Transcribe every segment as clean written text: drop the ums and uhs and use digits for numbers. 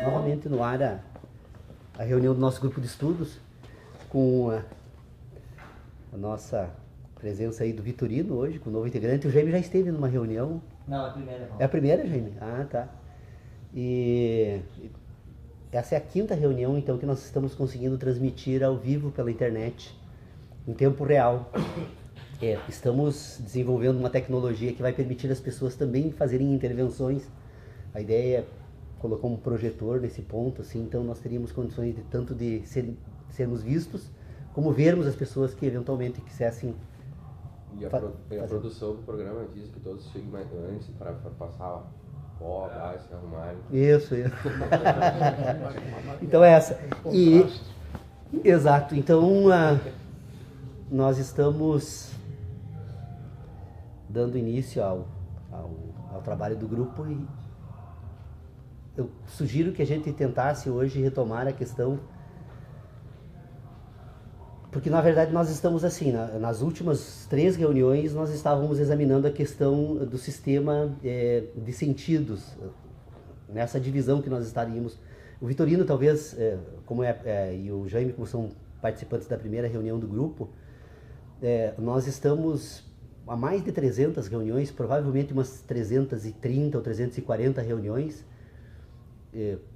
novamente no ar a reunião do nosso grupo de estudos com a nossa presença aí do Vitorino hoje, com o novo integrante. O Jaime já esteve numa reunião. Não, é a primeira. Não. É a primeira, Jaime? Ah, tá. E essa é a quinta reunião, então, que nós estamos conseguindo transmitir ao vivo pela internet, em tempo real. Estamos desenvolvendo uma tecnologia que vai permitir as pessoas também fazerem intervenções. A ideia é colocar um projetor nesse ponto, assim, então nós teríamos condições de tanto de sermos vistos, como vermos as pessoas que eventualmente quisessem. E a produção do programa diz que todos cheguem mais antes para passar pó, gás, se arrumarem. Isso. Então é essa. Exato. Então nós estamos dando início ao trabalho do grupo e eu sugiro que a gente tentasse hoje retomar a questão, porque na verdade nós estamos assim, nas últimas 3 reuniões nós estávamos examinando a questão do sistema de sentidos, nessa divisão que nós estaríamos. O Vitorino talvez, e o Jaime, como são participantes da primeira reunião do grupo, nós estamos há mais de 300 reuniões, provavelmente umas 330 ou 340 reuniões,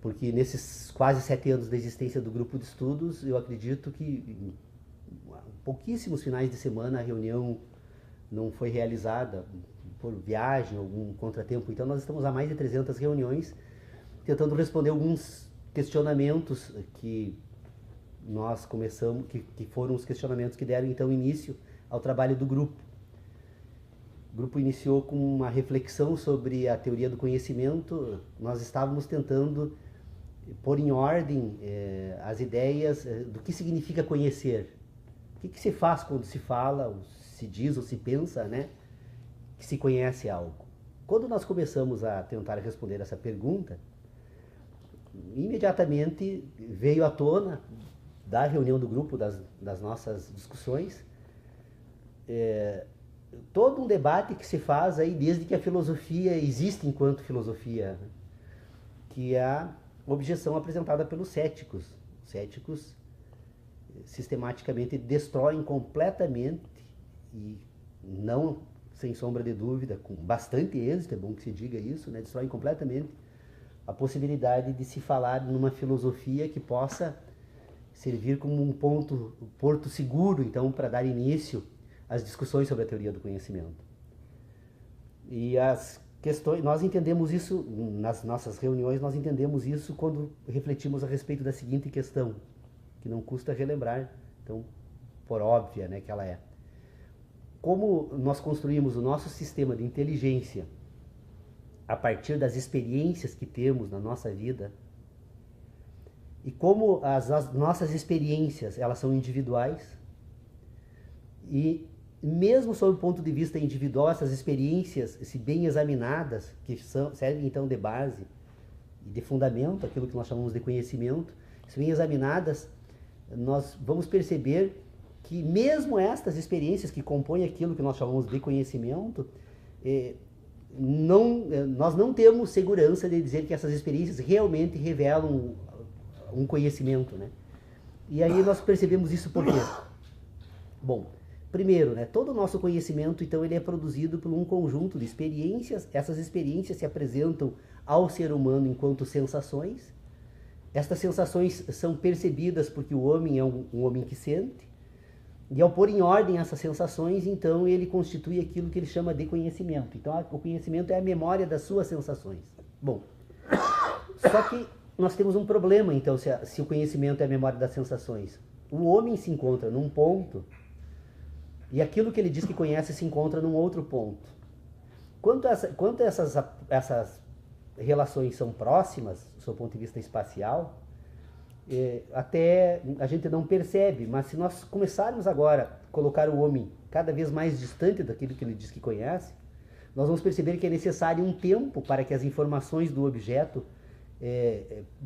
porque nesses quase 7 anos da existência do grupo de estudos, eu acredito que em pouquíssimos finais de semana a reunião não foi realizada por viagem, algum contratempo. Então nós estamos há mais de 300 reuniões tentando responder alguns questionamentos que nós começamos, que foram os questionamentos que deram então início ao trabalho do grupo. O grupo iniciou com uma reflexão sobre a teoria do conhecimento. Nós estávamos tentando pôr em ordem as ideias do que significa conhecer. O que se faz quando se fala, ou se diz, ou se pensa, né, que se conhece algo. Quando nós começamos a tentar responder essa pergunta, imediatamente veio à tona, da reunião do grupo, das nossas discussões, todo um debate que se faz aí desde que a filosofia existe enquanto filosofia, que é a objeção apresentada pelos céticos. Os céticos sistematicamente destroem completamente, e não sem sombra de dúvida, com bastante êxito, é bom que se diga isso, né? Destroem completamente a possibilidade de se falar numa filosofia que possa servir como um porto seguro, então, para dar início às discussões sobre a teoria do conhecimento. E as questões, nós entendemos isso, nas nossas reuniões, nós entendemos isso quando refletimos a respeito da seguinte questão, que não custa relembrar, então, por óbvia, né, que ela é. Como nós construímos o nosso sistema de inteligência a partir das experiências que temos na nossa vida, e como as nossas experiências, elas são individuais, e mesmo sob o ponto de vista individual, essas experiências, se bem examinadas, que servem então de base e de fundamento, aquilo que nós chamamos de conhecimento, se bem examinadas, nós vamos perceber que mesmo estas experiências que compõem aquilo que nós chamamos de conhecimento, nós não temos segurança de dizer que essas experiências realmente revelam um conhecimento, né? E aí nós percebemos isso por quê? Bom, primeiro, né, todo o nosso conhecimento, então, ele é produzido por um conjunto de experiências. Essas experiências se apresentam ao ser humano enquanto sensações. Estas sensações são percebidas porque o homem é um homem que sente. E ao pôr em ordem essas sensações, então, ele constitui aquilo que ele chama de conhecimento. Então, o conhecimento é a memória das suas sensações. Bom, só que nós temos um problema, então, se o conhecimento é a memória das sensações. O homem se encontra num ponto e aquilo que ele diz que conhece se encontra num outro ponto. Quanto essas relações são próximas, do seu ponto de vista espacial, até a gente não percebe, mas se nós começarmos agora a colocar o homem cada vez mais distante daquilo que ele diz que conhece, nós vamos perceber que é necessário um tempo para que as informações do objeto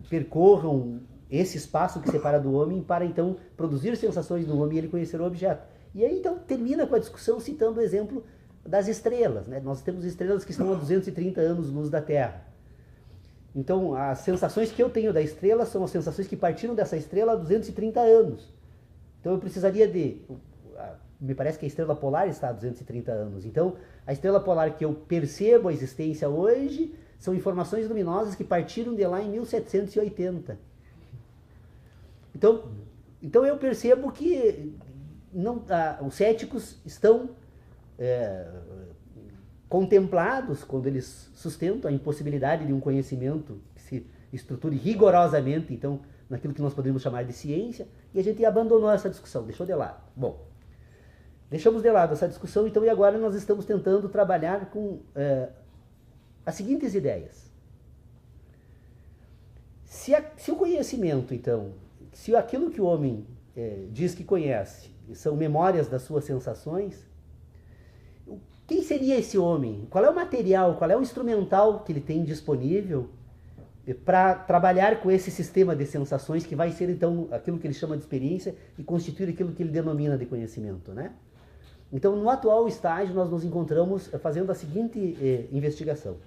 percorram esse espaço que separa do homem para então produzir sensações no homem e ele conhecer o objeto. E aí então termina com a discussão citando o exemplo das estrelas, né? Nós temos estrelas que estão a 230 anos-luz da Terra. Então, as sensações que eu tenho da estrela são as sensações que partiram dessa estrela há 230 anos. Então, eu precisaria me parece que a estrela polar está há 230 anos. Então, a estrela polar que eu percebo a existência hoje são informações luminosas que partiram de lá em 1780. Então eu percebo que os céticos estão contemplados quando eles sustentam a impossibilidade de um conhecimento que se estruture rigorosamente, então, naquilo que nós podemos chamar de ciência, e a gente abandonou essa discussão, deixou de lado. Bom, deixamos de lado essa discussão, então, e agora nós estamos tentando trabalhar com as seguintes ideias. Se o conhecimento, então, se aquilo que o homem diz que conhece são memórias das suas sensações, quem seria esse homem? Qual é o material, qual é o instrumental que ele tem disponível para trabalhar com esse sistema de sensações que vai ser, então, aquilo que ele chama de experiência e constituir aquilo que ele denomina de conhecimento, né? Então, no atual estágio, nós nos encontramos fazendo a seguinte investigação.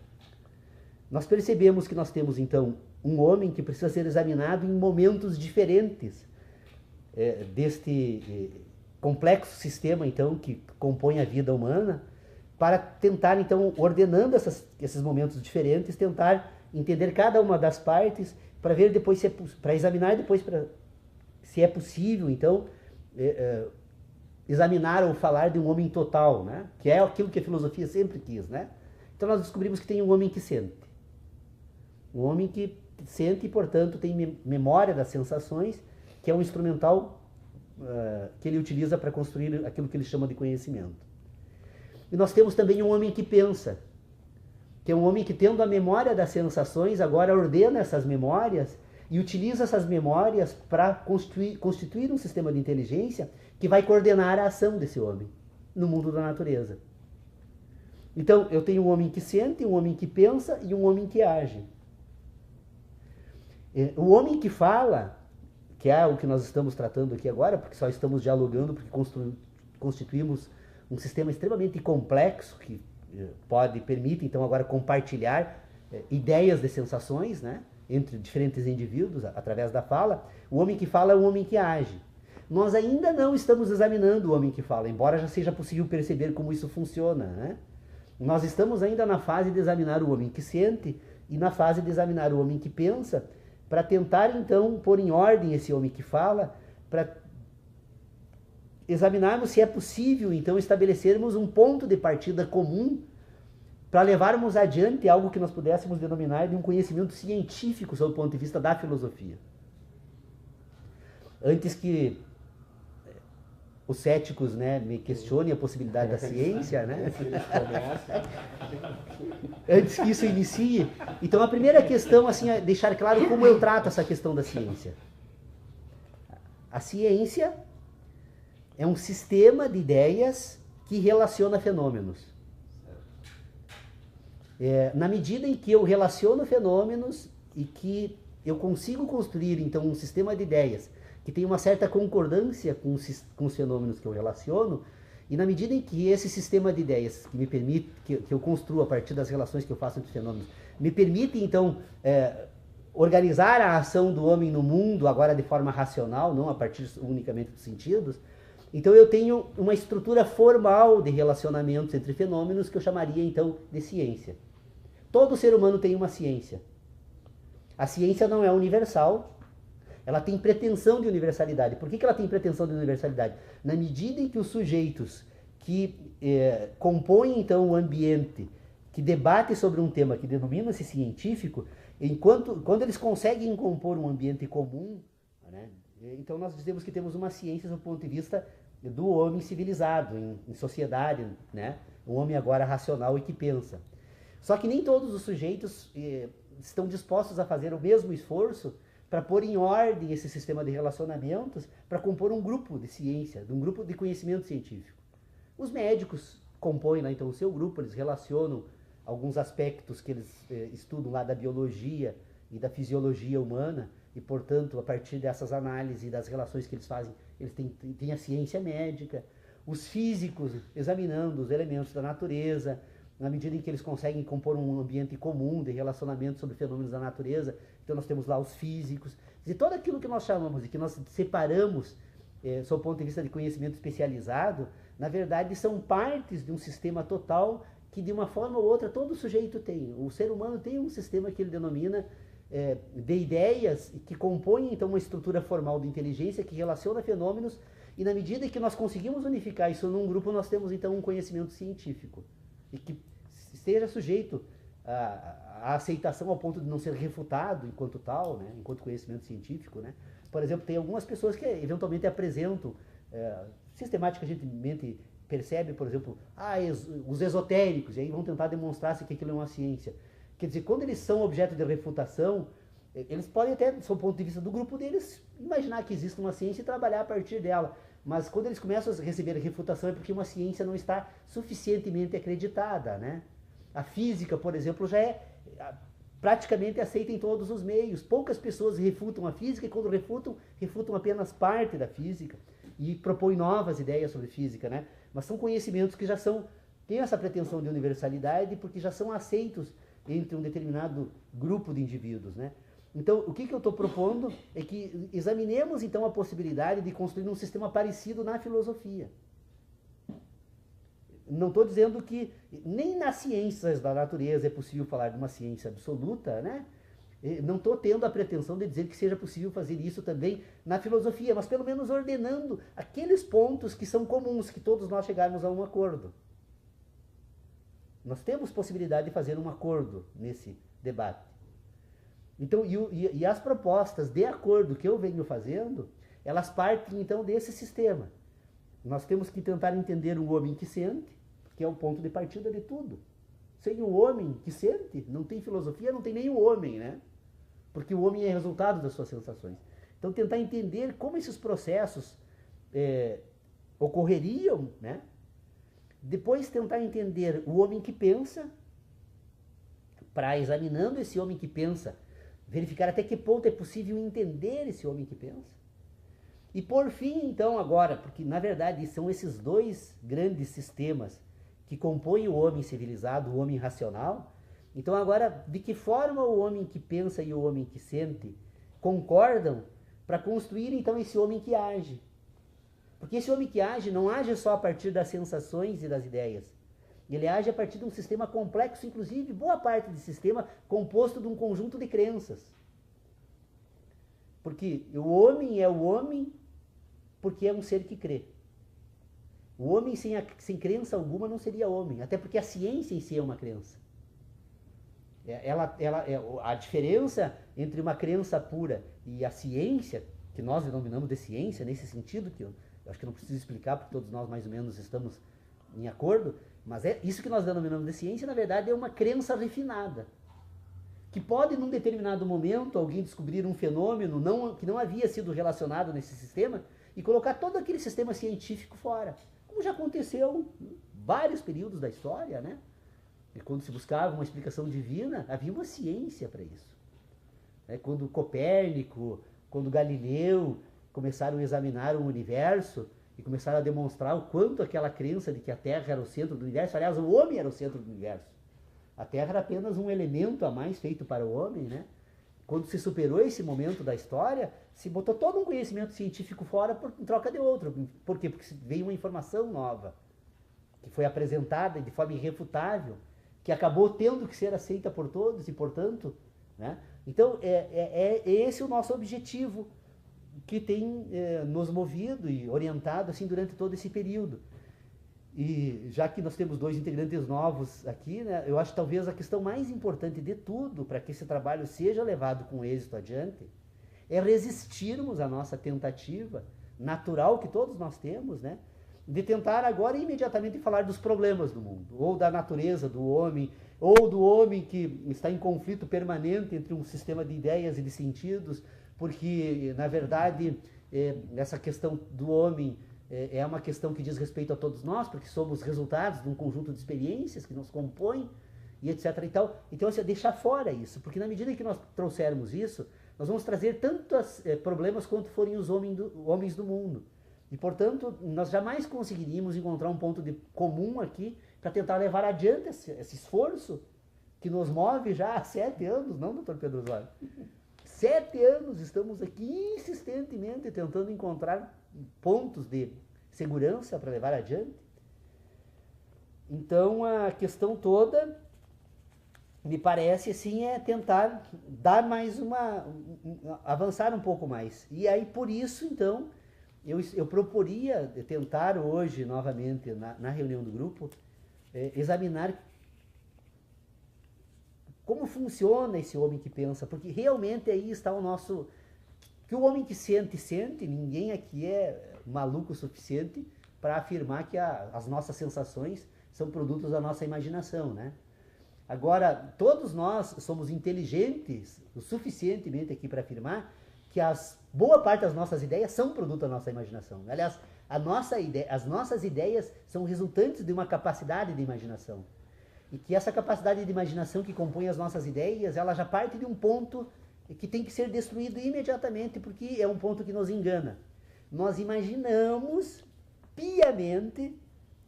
Nós percebemos que nós temos, então, um homem que precisa ser examinado em momentos diferentes deste complexo sistema, então, que compõe a vida humana, para tentar, então, ordenando esses momentos diferentes, tentar entender cada uma das partes, para ver depois, para examinar depois se é possível, então, examinar ou falar de um homem total, né? Que é aquilo que a filosofia sempre quis, né? Então nós descobrimos que tem um homem que sente. Um homem que sente e, portanto, tem memória das sensações, que é um instrumental que ele utiliza para construir aquilo que ele chama de conhecimento. E nós temos também um homem que pensa, que é um homem que, tendo a memória das sensações, agora ordena essas memórias e utiliza essas memórias para constituir um sistema de inteligência que vai coordenar a ação desse homem no mundo da natureza. Então, eu tenho um homem que sente, um homem que pensa e um homem que age. O homem que fala, que é o que nós estamos tratando aqui agora, porque só estamos dialogando, porque constituímos um sistema extremamente complexo que permite, então, agora compartilhar ideias de sensações, né, entre diferentes indivíduos, através da fala. O homem que fala é o homem que age. Nós ainda não estamos examinando o homem que fala, embora já seja possível perceber como isso funciona, né? Nós estamos ainda na fase de examinar o homem que sente e na fase de examinar o homem que pensa, para tentar, então, pôr em ordem esse homem que fala, para examinarmos se é possível, então, estabelecermos um ponto de partida comum para levarmos adiante algo que nós pudéssemos denominar de um conhecimento científico sob o ponto de vista da filosofia. Antes que os céticos, né, me questionem a possibilidade da ciência, né? Antes que isso inicie. Então, a primeira questão, assim, é deixar claro como eu trato essa questão da ciência. A ciência é um sistema de ideias que relaciona fenômenos. Na medida em que eu relaciono fenômenos e que eu consigo construir, então, um sistema de ideias que tem uma certa concordância com os fenômenos que eu relaciono, e na medida em que esse sistema de ideias que me permite, que eu construo a partir das relações que eu faço entre fenômenos, me permite, então, organizar a ação do homem no mundo, agora de forma racional, não a partir unicamente dos sentidos, então eu tenho uma estrutura formal de relacionamentos entre fenômenos que eu chamaria, então, de ciência. Todo ser humano tem uma ciência. A ciência não é universal, ela tem pretensão de universalidade. Por que ela tem pretensão de universalidade? Na medida em que os sujeitos que compõem, então, o ambiente, que debatem sobre um tema que denomina-se científico, quando eles conseguem compor um ambiente comum, né, então nós dizemos que temos uma ciência do ponto de vista do homem civilizado, em sociedade, né, um homem agora racional e que pensa. Só que nem todos os sujeitos estão dispostos a fazer o mesmo esforço para pôr em ordem esse sistema de relacionamentos, para compor um grupo de ciência, um grupo de conhecimento científico. Os médicos compõem lá, então, o seu grupo, eles relacionam alguns aspectos que eles estudam lá da biologia e da fisiologia humana, e, portanto, a partir dessas análises e das relações que eles fazem, eles têm a ciência médica. Os físicos examinando os elementos da natureza, na medida em que eles conseguem compor um ambiente comum de relacionamento sobre fenômenos da natureza. Então nós temos lá os físicos, e todo aquilo que nós chamamos e que nós separamos sob o ponto de vista de conhecimento especializado, na verdade são partes de um sistema total que de uma forma ou outra todo sujeito tem. O ser humano tem um sistema que ele denomina de ideias que compõem então uma estrutura formal de inteligência que relaciona fenômenos, e na medida que nós conseguimos unificar isso num grupo, nós temos então um conhecimento científico e que esteja sujeito à aceitação ao ponto de não ser refutado enquanto tal, né, enquanto conhecimento científico, né. Por exemplo, tem algumas pessoas que eventualmente apresentam, sistematicamente percebe, por exemplo, os esotéricos, e aí vão tentar demonstrar se que aquilo é uma ciência. Quer dizer, quando eles são objeto de refutação, eles podem até, do ponto de vista do grupo deles, imaginar que existe uma ciência e trabalhar a partir dela. Mas quando eles começam a receber a refutação é porque uma ciência não está suficientemente acreditada, né? A física, por exemplo, já é praticamente aceita em todos os meios. Poucas pessoas refutam a física, e quando refutam apenas parte da física e propõem novas ideias sobre física, né? Mas são conhecimentos que já têm essa pretensão de universalidade porque já são aceitos entre um determinado grupo de indivíduos, né? Então, o que eu estou propondo é que examinemos então a possibilidade de construir um sistema parecido na filosofia. Não estou dizendo que nem nas ciências da natureza é possível falar de uma ciência absoluta, né? Não estou tendo a pretensão de dizer que seja possível fazer isso também na filosofia, mas pelo menos ordenando aqueles pontos que são comuns, que todos nós chegarmos a um acordo. Nós temos possibilidade de fazer um acordo nesse debate. Então, e as propostas de acordo que eu venho fazendo, elas partem então desse sistema. Nós temos que tentar entender o homem que sente, que é o ponto de partida de tudo. Sem o homem que sente, não tem filosofia, não tem nem o homem, né? Porque o homem é resultado das suas sensações. Então, tentar entender como esses processos ocorreriam, né? Depois, tentar entender o homem que pensa, para, examinando esse homem que pensa, verificar até que ponto é possível entender esse homem que pensa. E por fim, então, agora, porque na verdade são esses dois grandes sistemas que compõem o homem civilizado, o homem racional. Então agora, de que forma o homem que pensa e o homem que sente concordam para construir então esse homem que age? Porque esse homem que age não age só a partir das sensações e das ideias. Ele age a partir de um sistema complexo, inclusive boa parte desse sistema composto de um conjunto de crenças. Porque o homem é o homem porque é um ser que crê. O homem sem crença alguma não seria homem, até porque a ciência em si é uma crença. A diferença entre uma crença pura e a ciência, que nós denominamos de ciência, nesse sentido, que eu acho que não preciso explicar, porque todos nós mais ou menos estamos em acordo, mas isso que nós denominamos de ciência, na verdade, é uma crença refinada. Que pode, num determinado momento, alguém descobrir um fenômeno que não havia sido relacionado nesse sistema e colocar todo aquele sistema científico fora. Como já aconteceu em vários períodos da história, né? E quando se buscava uma explicação divina, havia uma ciência para isso. Quando Copérnico, quando Galileu começaram a examinar o universo e começaram a demonstrar o quanto aquela crença de que a Terra era o centro do universo, aliás, o homem era o centro do universo. A Terra era apenas um elemento a mais feito para o homem, né? Quando se superou esse momento da história, se botou todo um conhecimento científico fora em troca de outro. Por quê? Porque veio uma informação nova, que foi apresentada de forma irrefutável, que acabou tendo que ser aceita por todos e, portanto, né? Então, é esse o nosso objetivo que tem nos movido e orientado assim durante todo esse período. E já que nós temos dois integrantes novos aqui, né, eu acho que talvez a questão mais importante de tudo para que esse trabalho seja levado com êxito adiante é resistirmos à nossa tentativa natural que todos nós temos, né, de tentar agora imediatamente falar dos problemas do mundo, ou da natureza do homem, ou do homem que está em conflito permanente entre um sistema de ideias e de sentidos, porque, na verdade, essa questão do homem é uma questão que diz respeito a todos nós, porque somos resultados de um conjunto de experiências que nos compõem, e etc. e tal. Então, assim, deixar fora isso, porque na medida que nós trouxermos isso, nós vamos trazer tantos problemas quanto forem os homens do mundo. E, portanto, nós jamais conseguiríamos encontrar um ponto comum aqui para tentar levar adiante esse esforço que nos move já há 7 anos, não, doutor Pedro Osório? 7 anos estamos aqui insistentemente tentando encontrar pontos de segurança para levar adiante. Então a questão toda, me parece assim, é tentar dar mais avançar um pouco mais. E aí por isso então eu proporia tentar hoje novamente na reunião do grupo examinar como funciona esse homem que pensa, porque realmente aí está o nosso... Que o homem que sente, sente, ninguém aqui é maluco o suficiente para afirmar que as nossas sensações são produtos da nossa imaginação, né? Agora, todos nós somos inteligentes o suficientemente aqui para afirmar que boa parte das nossas ideias são produto da nossa imaginação. Aliás, as nossas ideias são resultantes de uma capacidade de imaginação. E que essa capacidade de imaginação que compõe as nossas ideias, ela já parte de um ponto que tem que ser destruído imediatamente, porque é um ponto que nos engana. Nós imaginamos piamente,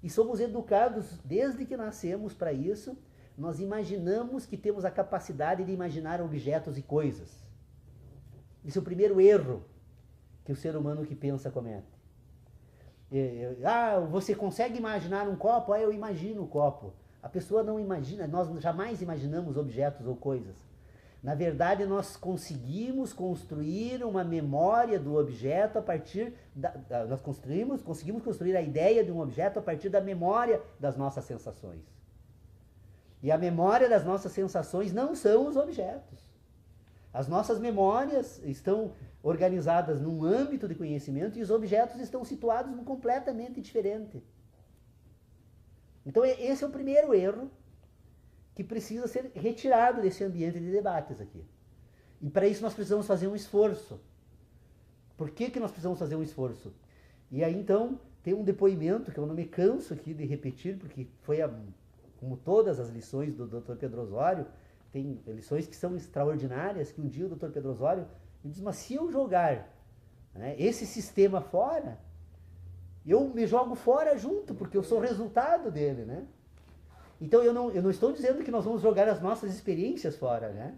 e somos educados desde que nascemos para isso, nós imaginamos que temos a capacidade de imaginar objetos e coisas. Esse é o primeiro erro que o ser humano que pensa comete. Você consegue imaginar um copo? Eu imagino o copo. A pessoa não imagina, nós jamais imaginamos objetos ou coisas. Na verdade, nós conseguimos construir uma memória do objeto a partir nós conseguimos construir a ideia de um objeto a partir da memória das nossas sensações. E a memória das nossas sensações não são os objetos. As nossas memórias estão organizadas num âmbito de conhecimento e os objetos estão situados num completamente diferente. Então esse é o primeiro erro que precisa ser retirado desse ambiente de debates aqui. E para isso nós precisamos fazer um esforço. Por que nós precisamos fazer um esforço? E aí então tem um depoimento que eu não me canso aqui de repetir, porque foi como todas as lições do Dr. Pedro Osório, tem lições que são extraordinárias, que um dia o Dr. Pedro Osório me diz, mas se eu jogar esse sistema fora, eu me jogo fora junto, porque eu sou resultado dele, né? Então eu não estou dizendo que nós vamos jogar as nossas experiências fora, né?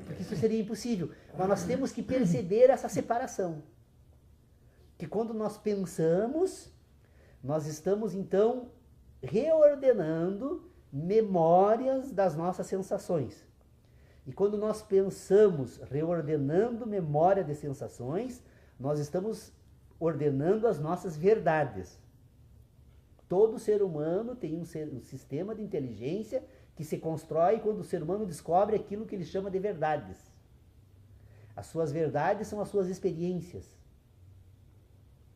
Porque isso seria impossível. Mas nós temos que perceber essa separação. Que quando nós pensamos, nós estamos então reordenando memórias das nossas sensações. E quando nós pensamos reordenando memória de sensações, nós estamos ordenando as nossas verdades. Todo ser humano tem um sistema de inteligência que se constrói quando o ser humano descobre aquilo que ele chama de verdades. As suas verdades são as suas experiências.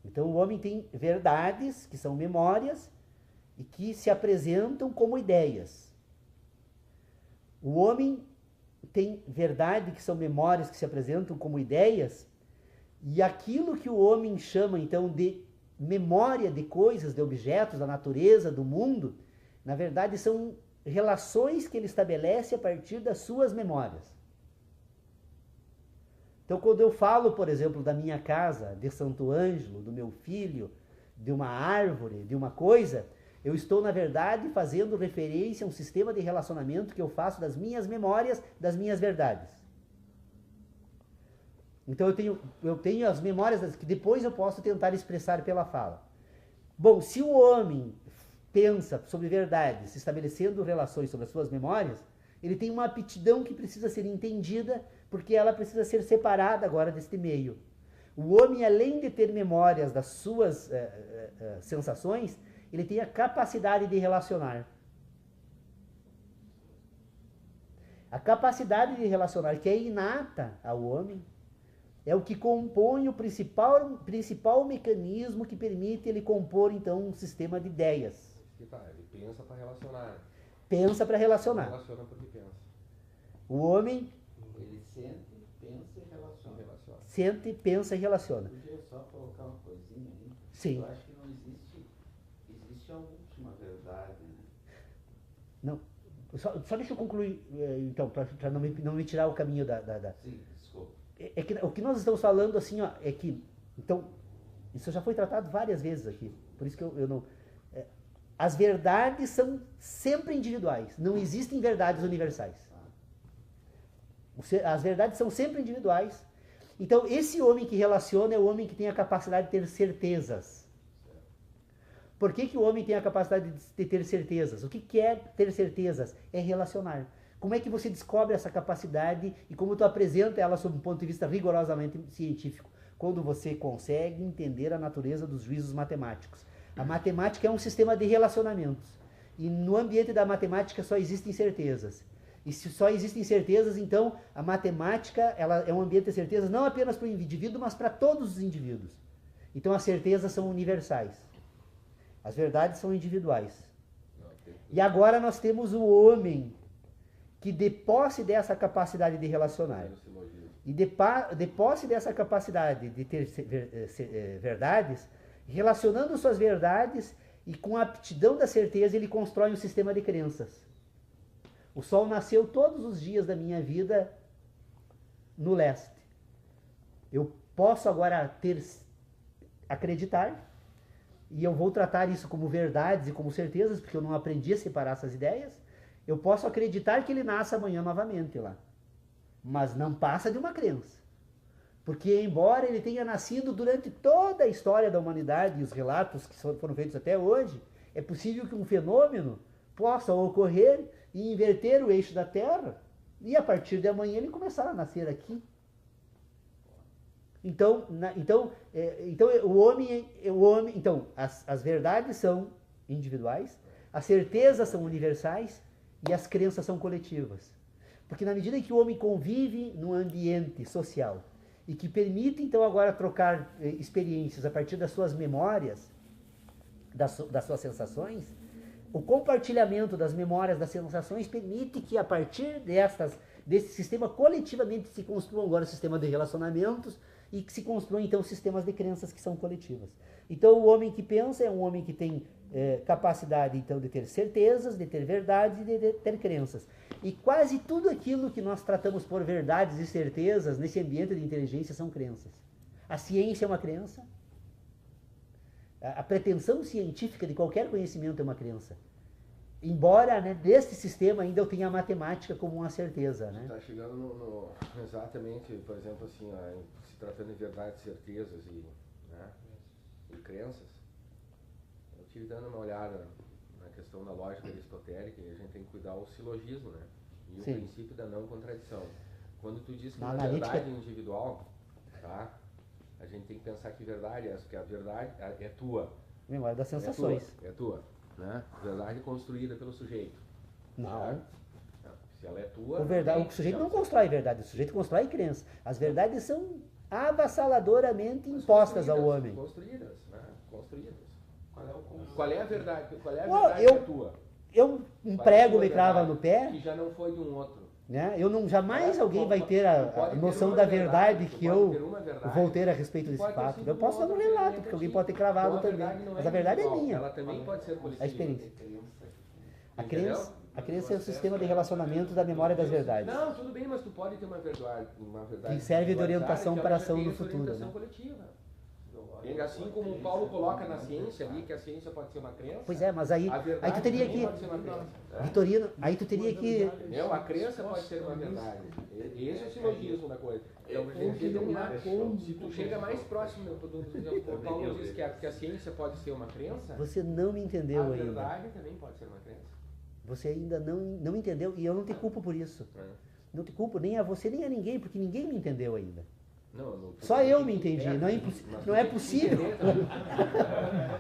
Então o homem tem verdades, que são memórias, e que se apresentam como ideias. O homem tem verdade, que são memórias que se apresentam como ideias, e aquilo que o homem chama então de memória de coisas, de objetos, da natureza, do mundo, na verdade são relações que ele estabelece a partir das suas memórias. Então quando eu falo, por exemplo, da minha casa, de Santo Ângelo, do meu filho, de uma árvore, de uma coisa, eu estou, na verdade, fazendo referência a um sistema de relacionamento que eu faço das minhas memórias, das minhas verdades. Então eu tenho as memórias que depois eu posso tentar expressar pela fala. Bom, se o homem pensa sobre verdades, estabelecendo relações sobre as suas memórias, ele tem uma aptidão que precisa ser entendida, porque ela precisa ser separada agora deste meio. O homem, além de ter memórias das suas sensações, ele tem a capacidade de relacionar. A capacidade de relacionar, que é inata ao homem, é o que compõe o principal mecanismo que permite ele compor, então, um sistema de ideias. Ele pensa para relacionar. Pensa para relacionar. Relaciona porque pensa. O homem... Ele sente, pensa e relaciona. Sente, pensa e relaciona. Podia eu só colocar uma coisinha aí? Sim. Eu acho que não existe a última verdade, né? Não. Só deixa eu concluir, então, para não me tirar o caminho da... Sim, desculpa. É que o que nós estamos falando, assim, ó, é que... Então, isso já foi tratado várias vezes aqui. Por isso que eu não... as verdades são sempre individuais. Não existem verdades universais. As verdades são sempre individuais. Então, esse homem que relaciona é o homem que tem a capacidade de ter certezas. Por que o homem tem a capacidade de ter certezas? O que é ter certezas? É relacionar. Como é que você descobre essa capacidade e como tu apresenta ela sob um ponto de vista rigorosamente científico? Quando você consegue entender a natureza dos juízos matemáticos. A matemática é um sistema de relacionamentos. E no ambiente da matemática só existem certezas. E se só existem certezas, então a matemática ela é um ambiente de certezas não apenas para o indivíduo, mas para todos os indivíduos. Então as certezas são universais. As verdades são individuais. E agora nós temos o homem que, de posse dessa capacidade de relacionar, e de posse dessa capacidade de ter verdades, relacionando suas verdades e com a aptidão da certeza, ele constrói um sistema de crenças. O sol nasceu todos os dias da minha vida no leste. Eu posso agora acreditar, e eu vou tratar isso como verdades e como certezas, porque eu não aprendi a separar essas ideias. Eu posso acreditar que ele nasça amanhã novamente lá. Mas não passa de uma crença. Porque embora ele tenha nascido durante toda a história da humanidade e os relatos que foram feitos até hoje, é possível que um fenômeno possa ocorrer e inverter o eixo da Terra e a partir de amanhã ele começar a nascer aqui. Então as verdades são individuais, as certezas são universais e as crenças são coletivas. Porque na medida em que o homem convive num ambiente social e que permite então agora trocar experiências a partir das suas memórias, das suas sensações, o compartilhamento das memórias, das sensações, permite que a partir desse sistema coletivamente se construam agora o sistema de relacionamentos e que se construam então sistemas de crenças que são coletivas. Então o homem que pensa é um homem que tem capacidade então de ter certezas, de ter verdades e de ter crenças. E quase tudo aquilo que nós tratamos por verdades e certezas nesse ambiente de inteligência são crenças. A ciência é uma crença. A pretensão científica de qualquer conhecimento é uma crença. Embora, né, deste sistema ainda eu tenha a matemática como uma certeza. Né? Está chegando exatamente, por exemplo, assim, se tratando de verdades, certezas e crenças, eu estive dando uma olhada na questão da lógica aristotélica e a gente tem que cuidar o silogismo, né? E Sim. O princípio da não contradição. Quando tu diz que uma verdade individual, tá? A gente tem que pensar que verdade é essa, que a verdade é tua. Memória das sensações. É tua, né? Verdade construída pelo sujeito. Não. Se ela é tua... O sujeito não constrói verdade, o sujeito constrói crença. As verdades são avassaladoramente impostas ao homem. Construídas, né? Construídas. Qual é a verdade? Qual é a verdade que é tua? Um prego me crava no pé. Que já não foi de um outro. Né? Jamais alguém vai ter a noção da verdade que eu vou ter a respeito desse fato. Eu posso dar um relato, porque alguém pode ter cravado também. Mas a verdade é minha. Ela também pode ser coletiva. A experiência. A crença é o sistema de relacionamento da memória das verdades. Não, tudo bem, mas tu pode ter uma verdade que serve de orientação para a ação no futuro. Né? Assim como o Paulo coloca na ciência ali, que a ciência pode ser uma crença. Pois é, mas aí tu teria que... Vitorino, aí tu teria que... A crença pode ser uma verdade. Esse é o silogismo da coisa. Se tu chega mais próximo do Paulo diz que a ciência pode ser uma crença... Você não me entendeu ainda. A verdade também pode ser uma crença. Você ainda não entendeu, e eu não te culpo por isso. Não te culpo nem a você, nem a ninguém, porque ninguém me entendeu ainda. Só eu me entendi, não é possível.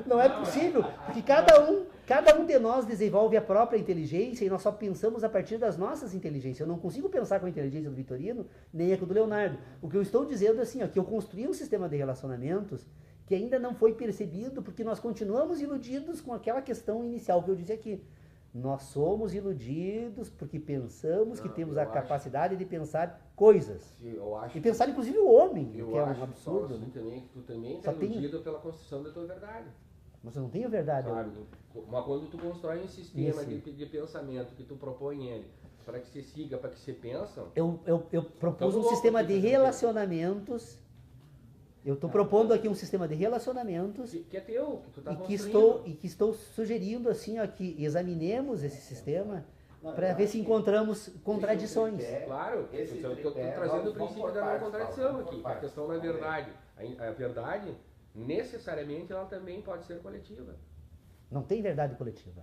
Não é possível, porque cada um de nós desenvolve a própria inteligência e nós só pensamos a partir das nossas inteligências. Eu não consigo pensar com a inteligência do Vitorino, nem a do Leonardo. O que eu estou dizendo é assim, que eu construí um sistema de relacionamentos que ainda não foi percebido, porque nós continuamos iludidos com aquela questão inicial que eu disse aqui. Nós somos iludidos porque pensamos que temos a capacidade de pensar coisas. E pensar inclusive o homem, que é um absurdo. Assim, também, que tu também está iludido pela construção da tua verdade. Mas eu não tenho verdade. Mas quando tu constrói um sistema de pensamento, que tu propõe ele, para que se siga, para que se pensa... Eu propus um sistema de relacionamentos Eu estou propondo aqui um sistema de relacionamentos Que é teu, que tu tá que construindo. estou sugerindo assim, ó, que examinemos esse sistema Não, para eu ver acho se que encontramos contradições. tripé- Claro, Esse eu estou tripé, trazendo o vamos princípio por da não partes, contradição Paulo, aqui, vamos por a partes. questão da Vamos ver. verdade. A verdade, necessariamente, ela também pode ser coletiva. Não tem verdade coletiva.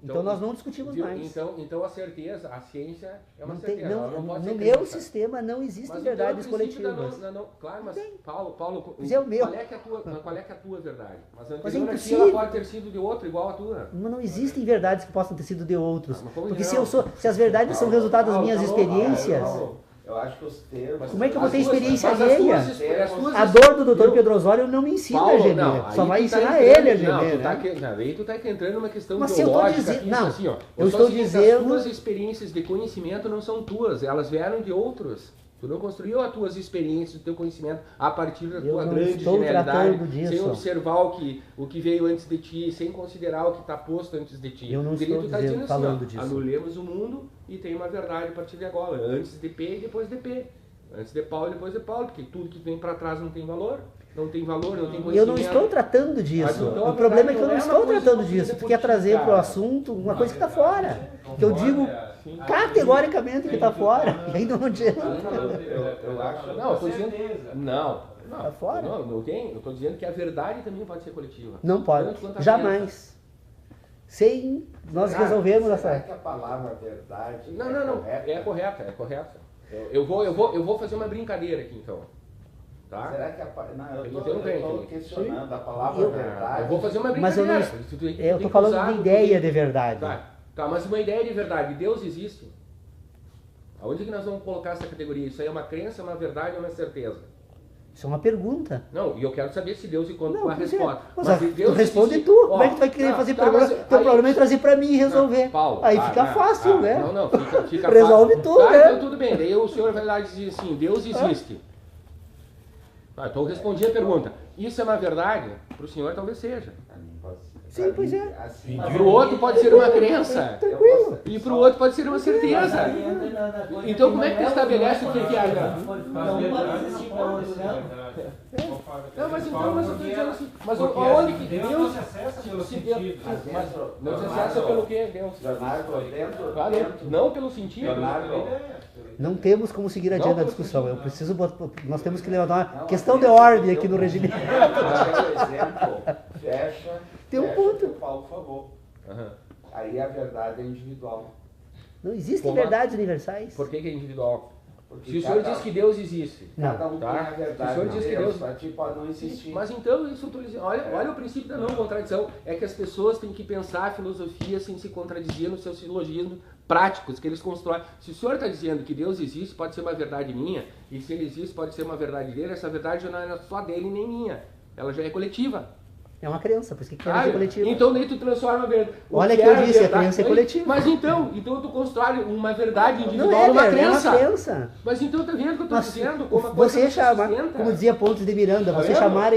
Então nós não discutimos viu? mais. Então a certeza, a ciência é uma Não tem, certeza. não, ela não pode no ser meu crença. sistema não existem Mas verdades então, o princípio coletivas. claro, mas tem. Paulo, Mas é o meu. qual é que é a tua verdade? Mas a Mas é anterior aqui, impossível. ela pode ter sido de outro igual a tua. Mas não existem verdades que possam ter sido de outros. Ah, mas como Porque não? se as verdades são resultado das minhas experiências, Eu acho que os termos... Como é que eu vou ter As tuas- experiência mas as alheia? tuas a dor do Dr. Pedro Osório não me ensina a Paulo, gemer. não, Só aí vai tu ensinar entrando- ele a gemer, não, tu né? tá aí tu tá entrando numa questão Mas se eu tô ideológica. dizendo- física, não, assim, ó. eu Só estou o seguinte, dizendo- As tuas experiências de conhecimento não são tuas, elas vieram de outros. Tu não construiu as tuas experiências, o teu conhecimento a partir da Eu tua não grande estou genialidade, tratando disso. sem observar o que veio antes de ti, sem considerar o que está posto antes de ti. Eu não Porque estou tu tá dizendo- dizendo falando assim, ó, disso. anulemos o mundo e tem uma verdade a partir de agora, antes de P e depois de P. Antes de Paulo e depois de Paulo, porque tudo que vem para trás não tem valor, não tem conhecimento. Eu não estou tratando disso. Mas então, O problema é que eu não não é uma estou coisa tratando que você disso. Tu quer pode trazer criticar. para o assunto uma coisa que está fora. Que eu digo categoricamente que está fora. E aí não adianta. Eu acho... Não, eu tô dizendo. Não. Tá fora. Não tem. Eu estou dizendo que a verdade também pode ser coletiva. Não pode. Tanto quanto a Jamais. Sem nós resolvermos Será essa... que a palavra verdade Não. correta? É correta. Eu vou fazer uma brincadeira aqui então. Tá? Será que não, eu Ele estou interrompente. questionando a palavra Eu- verdade. Eu vou fazer uma Mas eu brincadeira. não... Tu tem Eu que tô falando usar de o ideia que- de verdade. Tá, mas uma ideia de verdade. Deus existe? Aonde que nós vamos colocar essa categoria? Isso aí é uma crença, uma verdade ou uma certeza? Isso é uma pergunta. Não, e eu quero saber se Deus encontra Não, uma pois é. resposta. Mas se tu responde existe- tu. Ó, Como é que tu vai querer não, fazer tá, problema? mas Teu aí- problema é trazer pra mim e resolver. Não, Paulo, Aí fica fácil, né? Não, fica Resolve fácil. tudo, Tá, né? então tudo bem. Daí o senhor vai lá e diz assim, Deus existe. Tá, então eu respondi a pergunta. Isso é uma verdade? Para o senhor talvez seja. Pra mim pode ser. Sim, Pra pois mim, é. assim, Para o outro pode ser uma crença. Tranquilo. E para o outro pode ser uma certeza. Então como é que tu estabelece o que é a verdade? Não, mas então, mas eu estou dizendo assim, mas aonde que Deus não se acessa pelo se sentido. Mas não se acessa pelo quê, Deus? Leonardo, dentro, Claro, não pelo sentido. Leonardo, Não temos como seguir adiante Não, na discussão. Eu preciso nós temos que levantar uma Não, questão de assim, ordem eu- aqui no regimento. por exemplo, fecha, Tem um fecha ponto. o que o Paulo falou. Aham. Aí a verdade é individual. Não existem Como- verdades universais. Por que que é individual? Porque Se o senhor cada- diz que Deus existe, Cada um Tá. tem a Se o verdade. senhor diz que Deus, Deus- pra ti pode não existir. mas então isso tu diz- olha o princípio da não contradição, é que as pessoas têm que pensar a filosofia sem se contradizer nos seus silogismos práticos que eles constroem. Se o senhor está dizendo que Deus existe, pode ser uma verdade minha, e se ele existe, pode ser uma verdade dele, essa verdade já não é só dele nem minha, ela já é coletiva. É uma crença, por isso que quer Sabe? ser coletiva. Então daí tu transforma a verdade. Olha que eu disse, a crença é coletiva. Mas então tu constrói uma verdade Não individual é, numa velho, é uma crença. crença. Mas então tá vendo o que eu estou Mas dizendo? Como a coisa você não se chamar, sustenta. como dizia Pontes de Miranda, Tá você vendo? chamar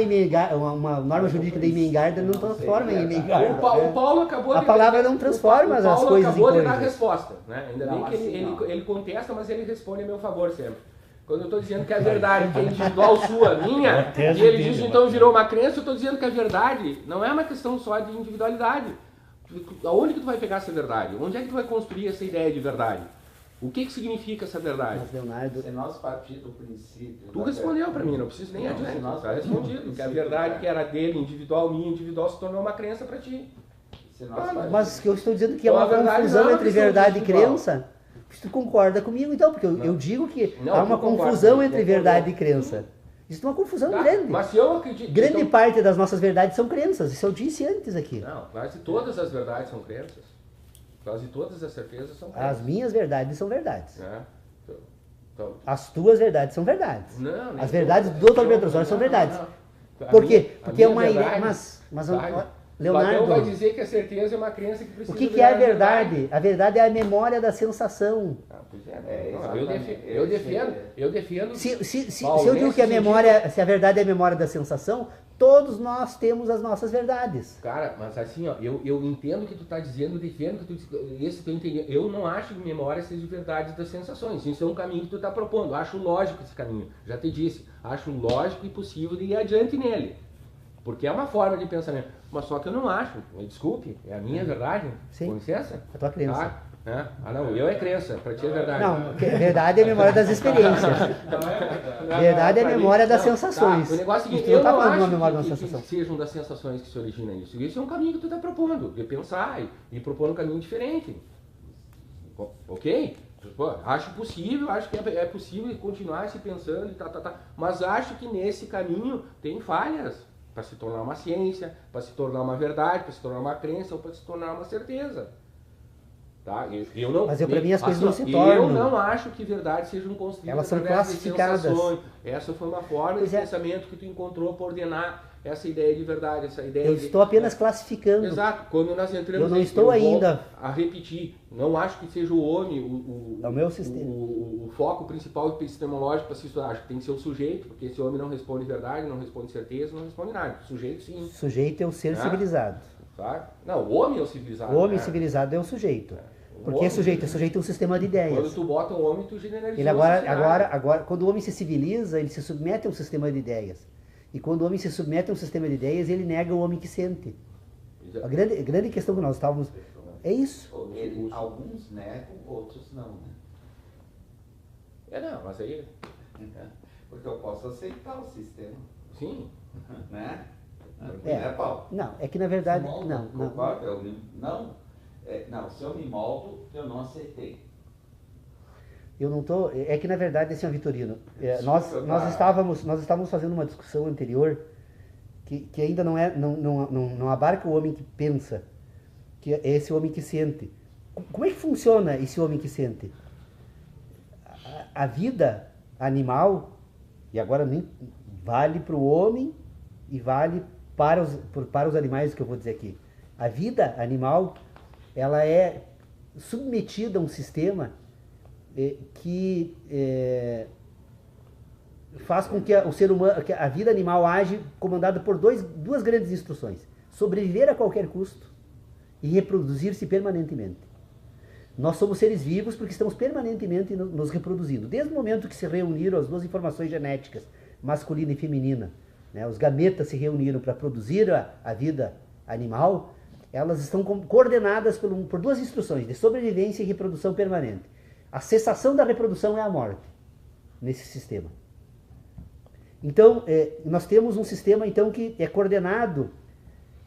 uma norma jurídica de Emengarda não transforma em Emengarda. O Paulo acabou A palavra não transforma as Paulo coisas em acabou de dar a coisas. resposta, né? Ainda Não, bem que assim, não. ele contesta, mas ele responde a meu favor sempre. Quando eu estou dizendo que a verdade que é individual sua, minha, e ele diz então virou uma crença, eu estou dizendo que a verdade não é uma questão só de individualidade. Aonde que tu vai pegar essa verdade? Onde é que tu vai construir essa ideia de verdade? O que significa essa verdade? Mas, Leonardo, Se nós partir do princípio... Tu da respondeu verdade- para mim, não preciso nem Não, adiante. se nós Está partirmos do respondido. Que a princípio, verdade que era dele, individual, minha, individual, se tornou uma crença para ti. Se nós partirmos- mas que eu estou dizendo que é Então, uma a verdade confusão não é uma entre questão verdade e individual. crença. Tu concorda comigo então? Porque eu digo que Não, há tu uma concorda, confusão tu entre concordou. verdade e crença. Isso é uma confusão Tá? grande. Mas se eu acredito. Grande então- parte das nossas verdades são crenças. Isso eu disse antes aqui. Não, quase todas as verdades são crenças. Quase todas as certezas são crenças. As minhas verdades são verdades. Né? Então, As tuas verdades são verdades. não, nem As verdades todas. do Dr. Pedro Osório são Não, verdades. não. Por A quê? minha- a Porque é minha uma ideia. verdade- Mas Vai. Leonardo, vai dizer que a certeza é uma crença que precisa... o que é a verdade? A verdade é a memória da sensação. Pois é, eu defendo... Se eu digo que se a verdade é a memória da sensação, todos nós temos as nossas verdades. Cara, mas assim, ó, eu entendo o que tu está dizendo, defendo que tu entendendo. Eu não acho que memória seja verdade das sensações. Isso é um caminho que tu está propondo. Acho lógico esse caminho. Já te disse. Acho lógico e possível de ir adiante nele. Porque é uma forma de pensamento. Mas só que eu não acho. Me desculpe, é a minha verdade. Sim. Com licença? A tua crença. Não, eu é crença, pra ti é verdade. Não, verdade é a memória das experiências. Verdade é a memória das sensações. O negócio é o seguinte, Tu eu não tá não falando de uma acho memória da que sensação. sejam das sensações que se origina isso. Isso é um caminho que tu está propondo, de pensar e propor um caminho diferente. Ok? Pô, acho possível, acho que é possível continuar se pensando e mas acho que nesse caminho tem falhas para se tornar uma ciência, para se tornar uma verdade, para se tornar uma crença ou para se tornar uma certeza. Tá? Eu não, mas para mim as coisas assim, não se tornam. Eu não acho que verdades sejam construídas. Elas são classificadas. Essa foi uma forma de pensamento que tu encontrou para ordenar essa ideia de verdade, essa ideia. Eu estou apenas classificando. Exato. Quando nós entramos, eu não estou ainda a repetir. Não acho que seja o homem é o meu sistema. O foco principal epistemológico para se estudar. Acho que tem que ser o sujeito, porque esse homem não responde verdade, não responde certeza, não responde nada. O sujeito, sim. O sujeito é o ser civilizado. Tá? Não, o homem é o civilizado. O homem civilizado é o sujeito. Porque é sujeito é um sistema de ideias. Quando tu bota o homem, tu generaliza. Ele agora, quando o homem se civiliza, ele se submete a um sistema de ideias. E quando o homem se submete a um sistema de ideias, ele nega o homem que sente. A grande questão que nós estávamos... É isso. Alguns negam, outros não, né? Não, mas aí... Porque eu posso aceitar o sistema. Sim. Né? Né, Paulo? Não, é que na verdade... Não, se eu me moldo, eu não aceitei. Eu não estou... É que na verdade, assim, Vitorino, nós estávamos fazendo uma discussão anterior que ainda não abarca o homem que pensa, que é esse homem que sente. Como é que funciona esse homem que sente? A vida animal, e agora nem vale para o homem e vale para os animais que eu vou dizer aqui. A vida animal, ela é submetida a um sistema que faz com que o ser humano, que a vida animal age comandada por duas grandes instruções: sobreviver a qualquer custo e reproduzir-se permanentemente. Nós somos seres vivos porque estamos permanentemente nos reproduzindo. Desde o momento que se reuniram as duas informações genéticas, masculina e feminina, né, os gametas se reuniram para produzir a vida animal, elas estão coordenadas por duas instruções, de sobrevivência e reprodução permanente. A cessação da reprodução é a morte, nesse sistema. Então, nós temos um sistema então, que é coordenado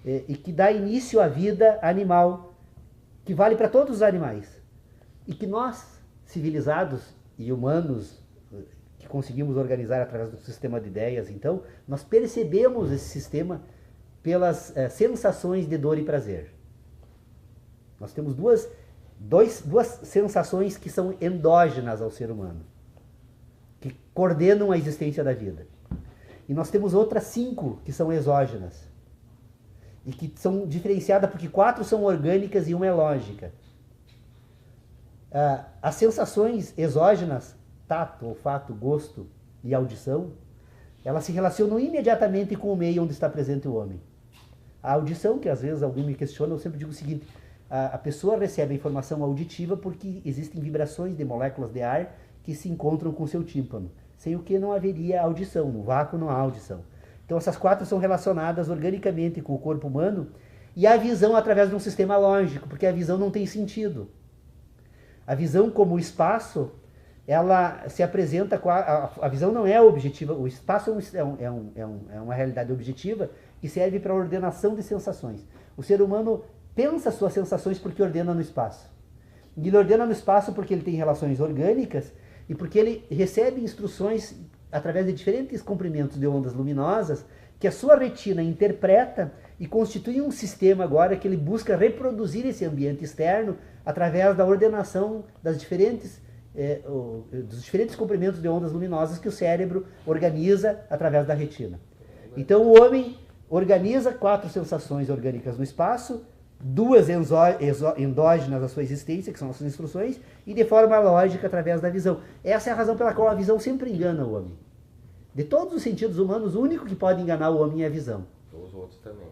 e que dá início à vida animal, que vale para todos os animais. E que nós, civilizados e humanos, que conseguimos organizar através do sistema de ideias, então, nós percebemos esse sistema pelas sensações de dor e prazer. Nós temos duas sensações que são endógenas ao ser humano, que coordenam a existência da vida. E nós temos outras 5 que são exógenas, e que são diferenciadas porque 4 são orgânicas e 1 é lógica. As sensações exógenas, tato, olfato, gosto e audição, elas se relacionam imediatamente com o meio onde está presente o homem. A audição, que às vezes alguém me questiona, eu sempre digo o seguinte: a pessoa recebe a informação auditiva porque existem vibrações de moléculas de ar que se encontram com o seu tímpano, sem o que não haveria audição, no vácuo não há audição. Então essas 4 são relacionadas organicamente com o corpo humano, e a visão através de um sistema lógico, porque a visão não tem sentido. A visão como espaço, ela se apresenta com a visão não é objetiva, o espaço é uma realidade objetiva que serve para a ordenação de sensações. O ser humano pensa suas sensações porque ordena no espaço. E ele ordena no espaço porque ele tem relações orgânicas e porque ele recebe instruções através de diferentes comprimentos de ondas luminosas que a sua retina interpreta e constitui um sistema agora que ele busca reproduzir esse ambiente externo através da ordenação dos diferentes comprimentos de ondas luminosas que o cérebro organiza através da retina. Então o homem organiza 4 sensações orgânicas no espaço, 2 endógenas à sua existência, que são as instruções, e de forma lógica através da visão. Essa é a razão pela qual a visão sempre engana o homem. De todos os sentidos humanos, o único que pode enganar o homem é a visão. Os outros também.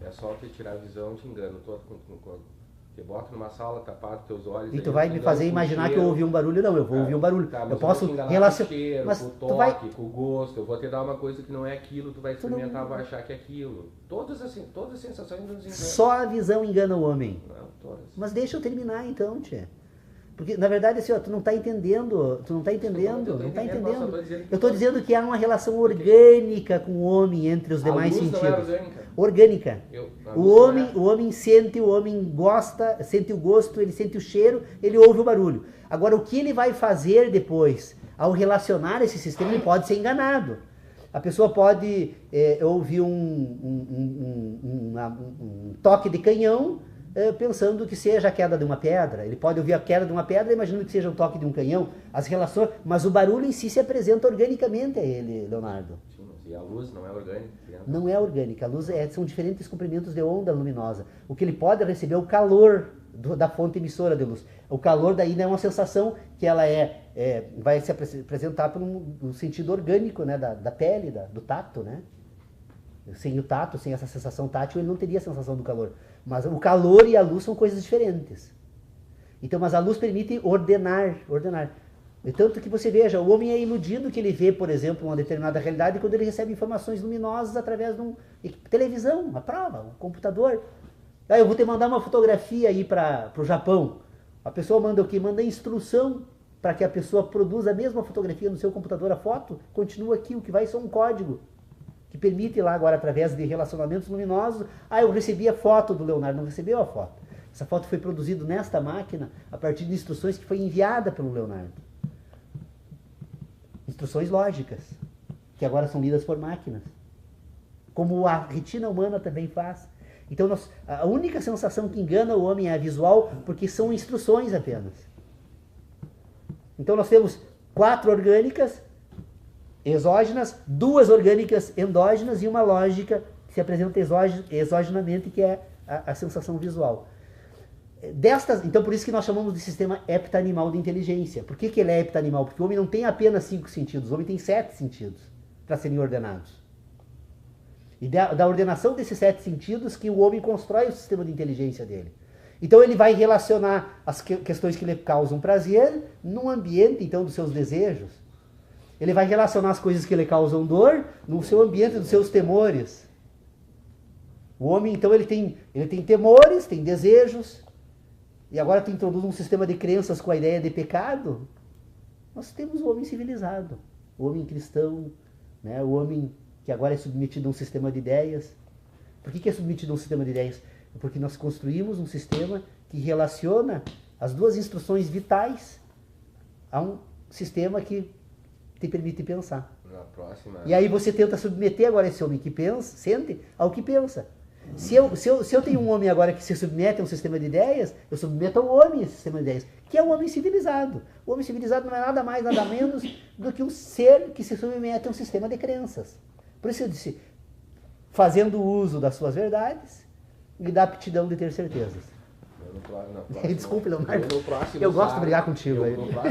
É só te tirar a visão, te engano. Te bota numa sala, tapado teus olhos. E tu vai me fazer imaginar que eu ouvi um barulho? Não, eu vou ouvir um barulho. Tá, eu posso relacionar com o cheiro, mas com o tu toque, vai... com o gosto. Eu vou te dar uma coisa que não é aquilo, tu vai experimentar, vai achar que é aquilo. Todas as sensações nos enganam. Só a visão engana o homem. Não, todas. Mas deixa eu terminar então, tia. Porque, na verdade, assim, ó, tu não tá entendendo. Eu estou dizendo que há uma relação orgânica com o homem entre os demais sentidos. Não é orgânica. O homem sente, o homem gosta, sente o gosto, ele sente o cheiro, ele ouve o barulho. Agora, o que ele vai fazer depois, ao relacionar esse sistema, ele pode ser enganado. A pessoa pode ouvir um toque de canhão, pensando que seja a queda de uma pedra. Ele pode ouvir a queda de uma pedra imaginando que seja um toque de um canhão. As relações, mas o barulho em si se apresenta organicamente a ele, Leonardo. Sim, e a luz não é orgânica? Não é orgânica. A luz são diferentes comprimentos de onda luminosa. O que ele pode receber é o calor da fonte emissora de luz. O calor daí não é uma sensação que ela vai se apresentar no sentido orgânico, né, da pele, do tato, né? Sem o tato, sem essa sensação tátil, ele não teria a sensação do calor. Mas o calor e a luz são coisas diferentes. Então, mas a luz permite ordenar. E tanto que você veja, o homem é iludido que ele vê, por exemplo, uma determinada realidade quando ele recebe informações luminosas através de televisão, uma prova, um computador. Eu vou te mandar uma fotografia aí para o Japão. A pessoa manda o quê? Manda instrução para que a pessoa produza a mesma fotografia no seu computador. A foto continua aqui, o que vai ser um código que permite lá agora, através de relacionamentos luminosos, eu recebi a foto do Leonardo. Não recebeu a foto. Essa foto foi produzida nesta máquina a partir de instruções que foi enviada pelo Leonardo. Instruções lógicas, que agora são lidas por máquinas. Como a retina humana também faz. Então, a única sensação que engana o homem é a visual, porque são instruções apenas. Então, nós temos 4 orgânicas, exógenas, 2 orgânicas endógenas e uma lógica que se apresenta exogenamente, que é a sensação visual. Então, por isso que nós chamamos de sistema heptanimal de inteligência. Por que ele é heptanimal? Porque o homem não tem apenas 5 sentidos, o homem tem 7 sentidos para serem ordenados. E da ordenação desses 7 sentidos que o homem constrói o sistema de inteligência dele. Então ele vai relacionar as questões que lhe causam prazer num ambiente, então, dos seus desejos. Ele vai relacionar as coisas que lhe causam dor no seu ambiente dos seus temores. O homem, então, ele tem temores, tem desejos. E agora tu introduz um sistema de crenças com a ideia de pecado. Nós temos o homem civilizado, o homem cristão, né? O homem que agora é submetido a um sistema de ideias. Por que é submetido a um sistema de ideias? Porque nós construímos um sistema que relaciona as 2 instruções vitais a um sistema que te permite pensar. E aí você tenta submeter agora esse homem que pensa, sente, ao que pensa. Se eu tenho um homem agora que se submete a um sistema de ideias, eu submeto ao homem esse sistema de ideias, que é o homem civilizado. O homem civilizado não é nada mais, nada menos do que um ser que se submete a um sistema de crenças. Por isso eu disse, fazendo uso das suas verdades e da aptidão de ter certezas. Desculpe, Leonardo. Eu gosto de brigar contigo.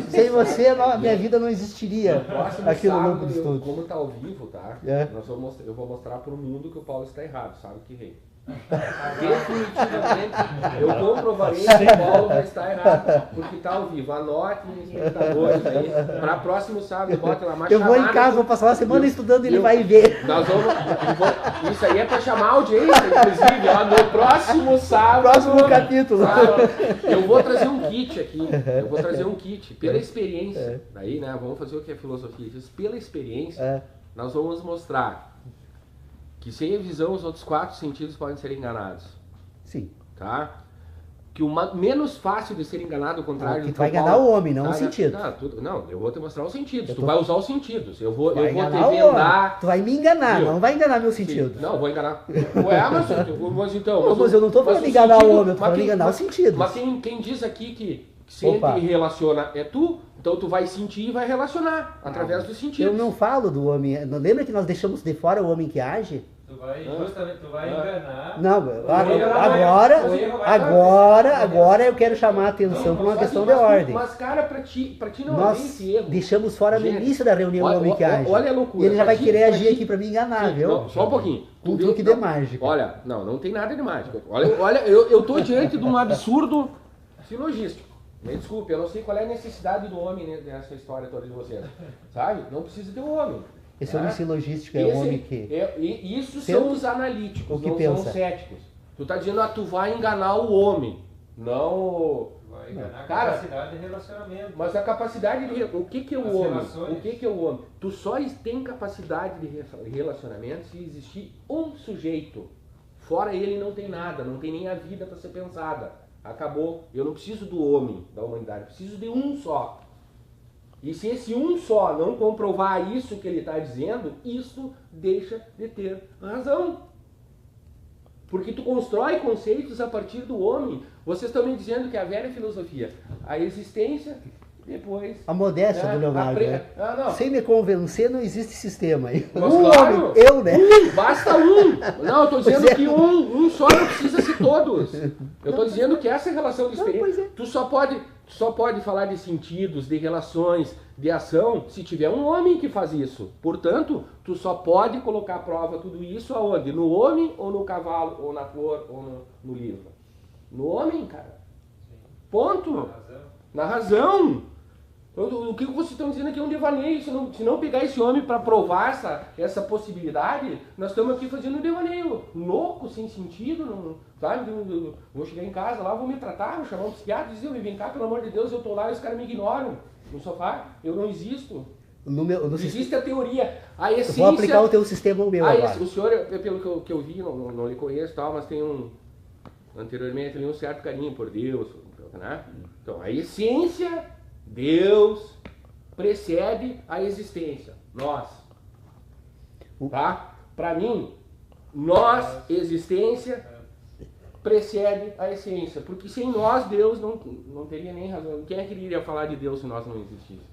Sem você, a minha vida não existiria aqui no Louco do Estudo. Como está ao vivo, tá? Eu vou mostrar para o mundo que o Paulo está errado, sabe que rei. Definitivamente, eu comprovarei que o Paulo vai estar errado, porque está ao vivo. Anote nos espectadores aí, para próximo sábado, bota lá mais. Eu vou em casa, vou passar uma semana estudando e ele vai ver. Isso aí é para chamar a audiência, inclusive, ó, no próximo sábado. Próximo capítulo. Eu vou trazer um kit aqui, pela experiência. Daí, né, vamos fazer o que é filosofia. Pela experiência, nós vamos mostrar que sem a visão os outros 4 sentidos podem ser enganados. Sim. Tá? Que o menos fácil de ser enganado, ao contrário... Que tu vai enganar o homem, não o sentido. Não, eu vou te mostrar os sentidos. Tu vai usar os sentidos. Eu vou te vendar... Tu vai me enganar, não vai enganar meu sentido. Sim. Não, vou enganar. Mas então... Mas eu não estou falando de enganar o homem, eu estou falando de enganar o sentido. Mas quem diz aqui que sente e relaciona é tu, então tu vai sentir e vai relacionar através dos sentidos. Eu não falo do homem. Lembra que nós deixamos de fora o homem que age? Justamente, tu vai enganar. Não, agora eu quero chamar a atenção para uma questão de ordem. Mas, cara, pra ti não haver Nós esse erro. deixamos fora no início da reunião o homem que age. Olha a loucura. E ele já vai querer agir ti- aqui para me enganar, Sim, viu? não, só um pouquinho. Com um truque de mágica. Olha, não tem nada de mágica. Olha, eu tô diante de um absurdo silogístico. Me desculpe, eu não sei qual é a necessidade do homem nessa história toda de vocês. Sabe? Não precisa ter um homem. Esse homem silogístico é o homem que... Isso Sendo são os analíticos, o que não pensa. são os céticos. Tu tá dizendo, tu vai enganar o homem, não... Vai enganar a Cara, capacidade de relacionamento. Mas a capacidade de... O que é o As homem? relações. O que é o homem? Tu só tem capacidade de relacionamento se existir um sujeito. Fora ele não tem nada, não tem nem a vida para ser pensada. Acabou. Eu não preciso do homem, da humanidade, preciso de um só. E se esse um só não comprovar isso que ele está dizendo, isso deixa de ter razão. Porque tu constrói conceitos a partir do homem. Vocês estão me dizendo que a velha filosofia, a existência, depois... A modéstia do Leonardo, né? Não. Sem me convencer, não existe sistema aí. Mas Um claro. homem, eu, né? Basta um. Não, eu estou dizendo Pois é. que um só não precisa ser todos. Eu estou dizendo que essa relação de Não, pois experiência, é. tu só pode falar de sentidos, de relações, de ação, se tiver um homem que faz isso. Portanto, tu só pode colocar à prova tudo isso aonde? No homem ou no cavalo, ou na flor, ou no livro? No homem, cara. Ponto. Na razão. O que vocês estão dizendo aqui é um devaneio. Se não pegar esse homem para provar essa possibilidade, nós estamos aqui fazendo um devaneio louco, sem sentido, não, sabe? Eu vou chegar em casa lá, vou me tratar, vou chamar um psiquiatra e dizer, vem cá, pelo amor de Deus, eu tô lá e os caras me ignoram no sofá, eu não existo. No Existe a teoria, a Eu essência... vou aplicar o teu sistema ao meu agora. O senhor, pelo que eu vi, não lhe conheço e tal, mas tem anteriormente ali um certo carinho por Deus, né? Então, a essência... Deus precede a existência. Nós. Tá? Para mim, nós, existência, precede a essência. Porque sem nós, Deus não teria nem razão. Quem é que iria falar de Deus se nós não existíssemos?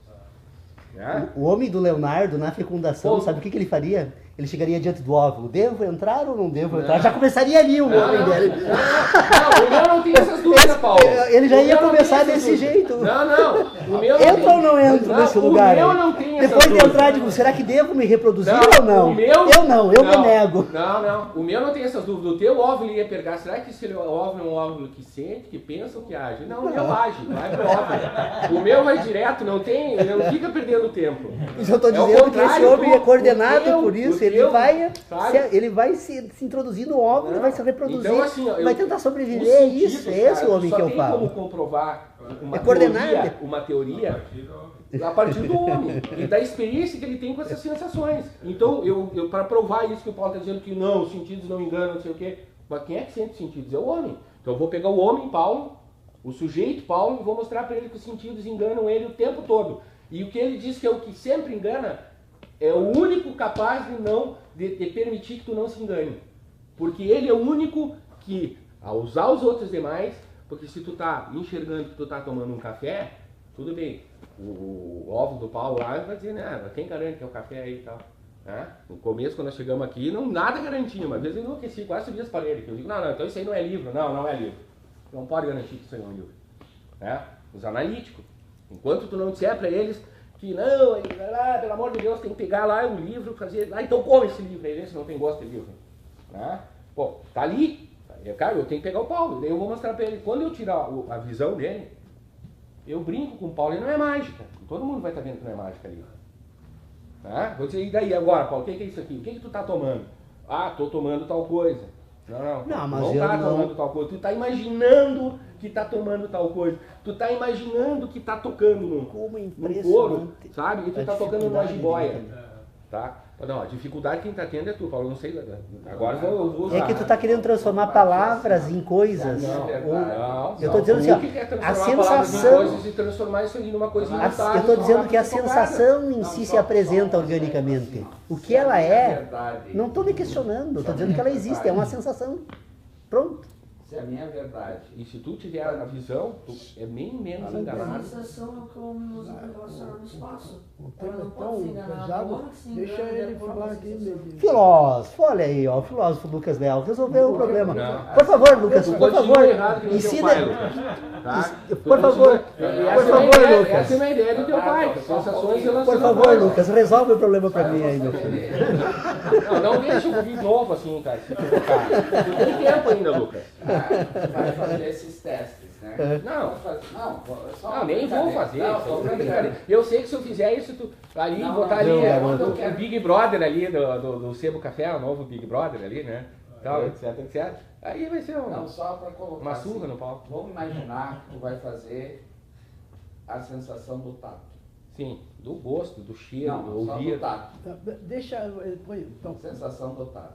Né? O homem do Leonardo, na fecundação, Pô. sabe o que ele faria? Ele chegaria diante do óvulo. Devo entrar ou não devo entrar? Já começaria ali o homem dele. Não, o meu não tem essas dúvidas, Paulo. Ele já O ia meu não começar tem essas desse dúvidas. jeito. Não. O meu não Entra tem. ou não entro nesse lugar? O meu não tem essas Depois de dúvidas. entrar, digo, será que devo me reproduzir ou não? O meu, Eu me nego. Não. O meu não tem essas dúvidas. O teu óvulo ia pegar. Será que esse óvulo é um óvulo que sente, que pensa ou que age? Não, o meu age. Vai pro óvulo. O meu vai direto, não fica perdendo tempo. Eu estou É o dizendo que esse contrário, homem é o coordenado teu, por isso. o Ele teu, vai, sabe? ele vai se introduzir no óvulo, ele vai se reproduzir, Então, assim, ó, vai tentar sobreviver. É isso, é esse o homem que eu Só falo. tem como comprovar É coordenado. uma teoria a partir do homem e da experiência que ele tem com essas sensações. Então, eu para provar isso que o Paulo está dizendo que não, os sentidos não enganam, não sei o quê, mas quem é que sente os sentidos? É o homem. Então eu vou pegar o homem, Paulo, o sujeito, Paulo, e vou mostrar para ele que os sentidos enganam ele o tempo todo. E o que ele diz que é o que sempre engana, é o único capaz de permitir que tu não se engane. Porque ele é o único que, ao usar os outros demais, porque se tu tá enxergando que tu tá tomando um café, tudo bem. O óvulo do Paulo lá vai dizer, né, quem garante que é o café aí e tal. Né? No começo, quando nós chegamos aqui, nada garantia. Uma vez eu enlouqueci, quase subi as paredes. Eu digo, não, então isso aí não é livro. Não é livro. Não pode garantir que isso aí é um livro. Né? Os analíticos. Enquanto tu não disser para eles que não, pelo amor de Deus, tem que pegar lá o livro, fazer... então come esse livro aí, se não tem gosto de livro. Né? Pô, tá ali. Cara, eu tenho que pegar o Paulo. Daí eu vou mostrar para ele. Quando eu tirar a visão dele, eu brinco com o Paulo. Ele não é mágica. Todo mundo vai estar vendo que não é mágica ali. Né? Vou dizer, e daí agora, Paulo, o que é isso aqui? O que tu tá tomando? Ah, tô tomando tal coisa. Não, mas não eu tá não... tomando tal coisa. Tu tá imaginando que tá tomando tal coisa. Tu tá imaginando que tá tocando Como no couro, impressionante. sabe? E tu A tá tocando numa dificuldade jiboia. dele. Tá? Não, a dificuldade quem tá tendo é tu, Paulo. Eu não sei. Agora eu vou usar. É que tu tá querendo transformar palavras em coisas. Eu tô dizendo assim, ó, a sensação... coisas e transformar isso ali numa coisa Eu estou dizendo que a sensação em si se apresenta organicamente. O que ela é, não estou me questionando, estou dizendo que ela existe, é uma sensação. Pronto. Se a minha verdade. E se tu tiver a visão, tu é bem menos A enganado. sensação é o que o homem usa para relacionar no espaço. O Ela tema não é pode tão se enganar. pesado. O homem que se engana Deixa de ele acordo falar com a aqui, sensação. meu. Filósofo, olha aí, ó, o filósofo Lucas Leal resolveu o problema. Não. Por favor, Lucas, Tu por continua favor, errado que nem teu ensina. pai, Lucas. Tá? Por favor, por favor, Lucas. Essa é uma ideia do teu pai. Sensações Por relacionadas. favor, Lucas, resolve o problema pra mim aí, meu filho. Não deixa o vídeo novo assim, cara, se equivocar. Tu tem tempo ainda, Lucas. Vai fazer esses testes, né? Não. Não, só Não, nem vou fazer. Não, Isso só é brincadeira. brincadeira. Eu sei que se eu fizer isso, tu ali, Não, botar não, ali não, o Big Brother ali do Sebo Café, o novo Big Brother ali, né? Tal, etc, etc. Aí vai ser Não, só para colocar. uma surra assim, no palco. Vamos imaginar que tu vai fazer a sensação do tato. Sim, do gosto, do cheiro, Não, do só do ouvir. tato. Tá, deixa. Então, Sensação do tato.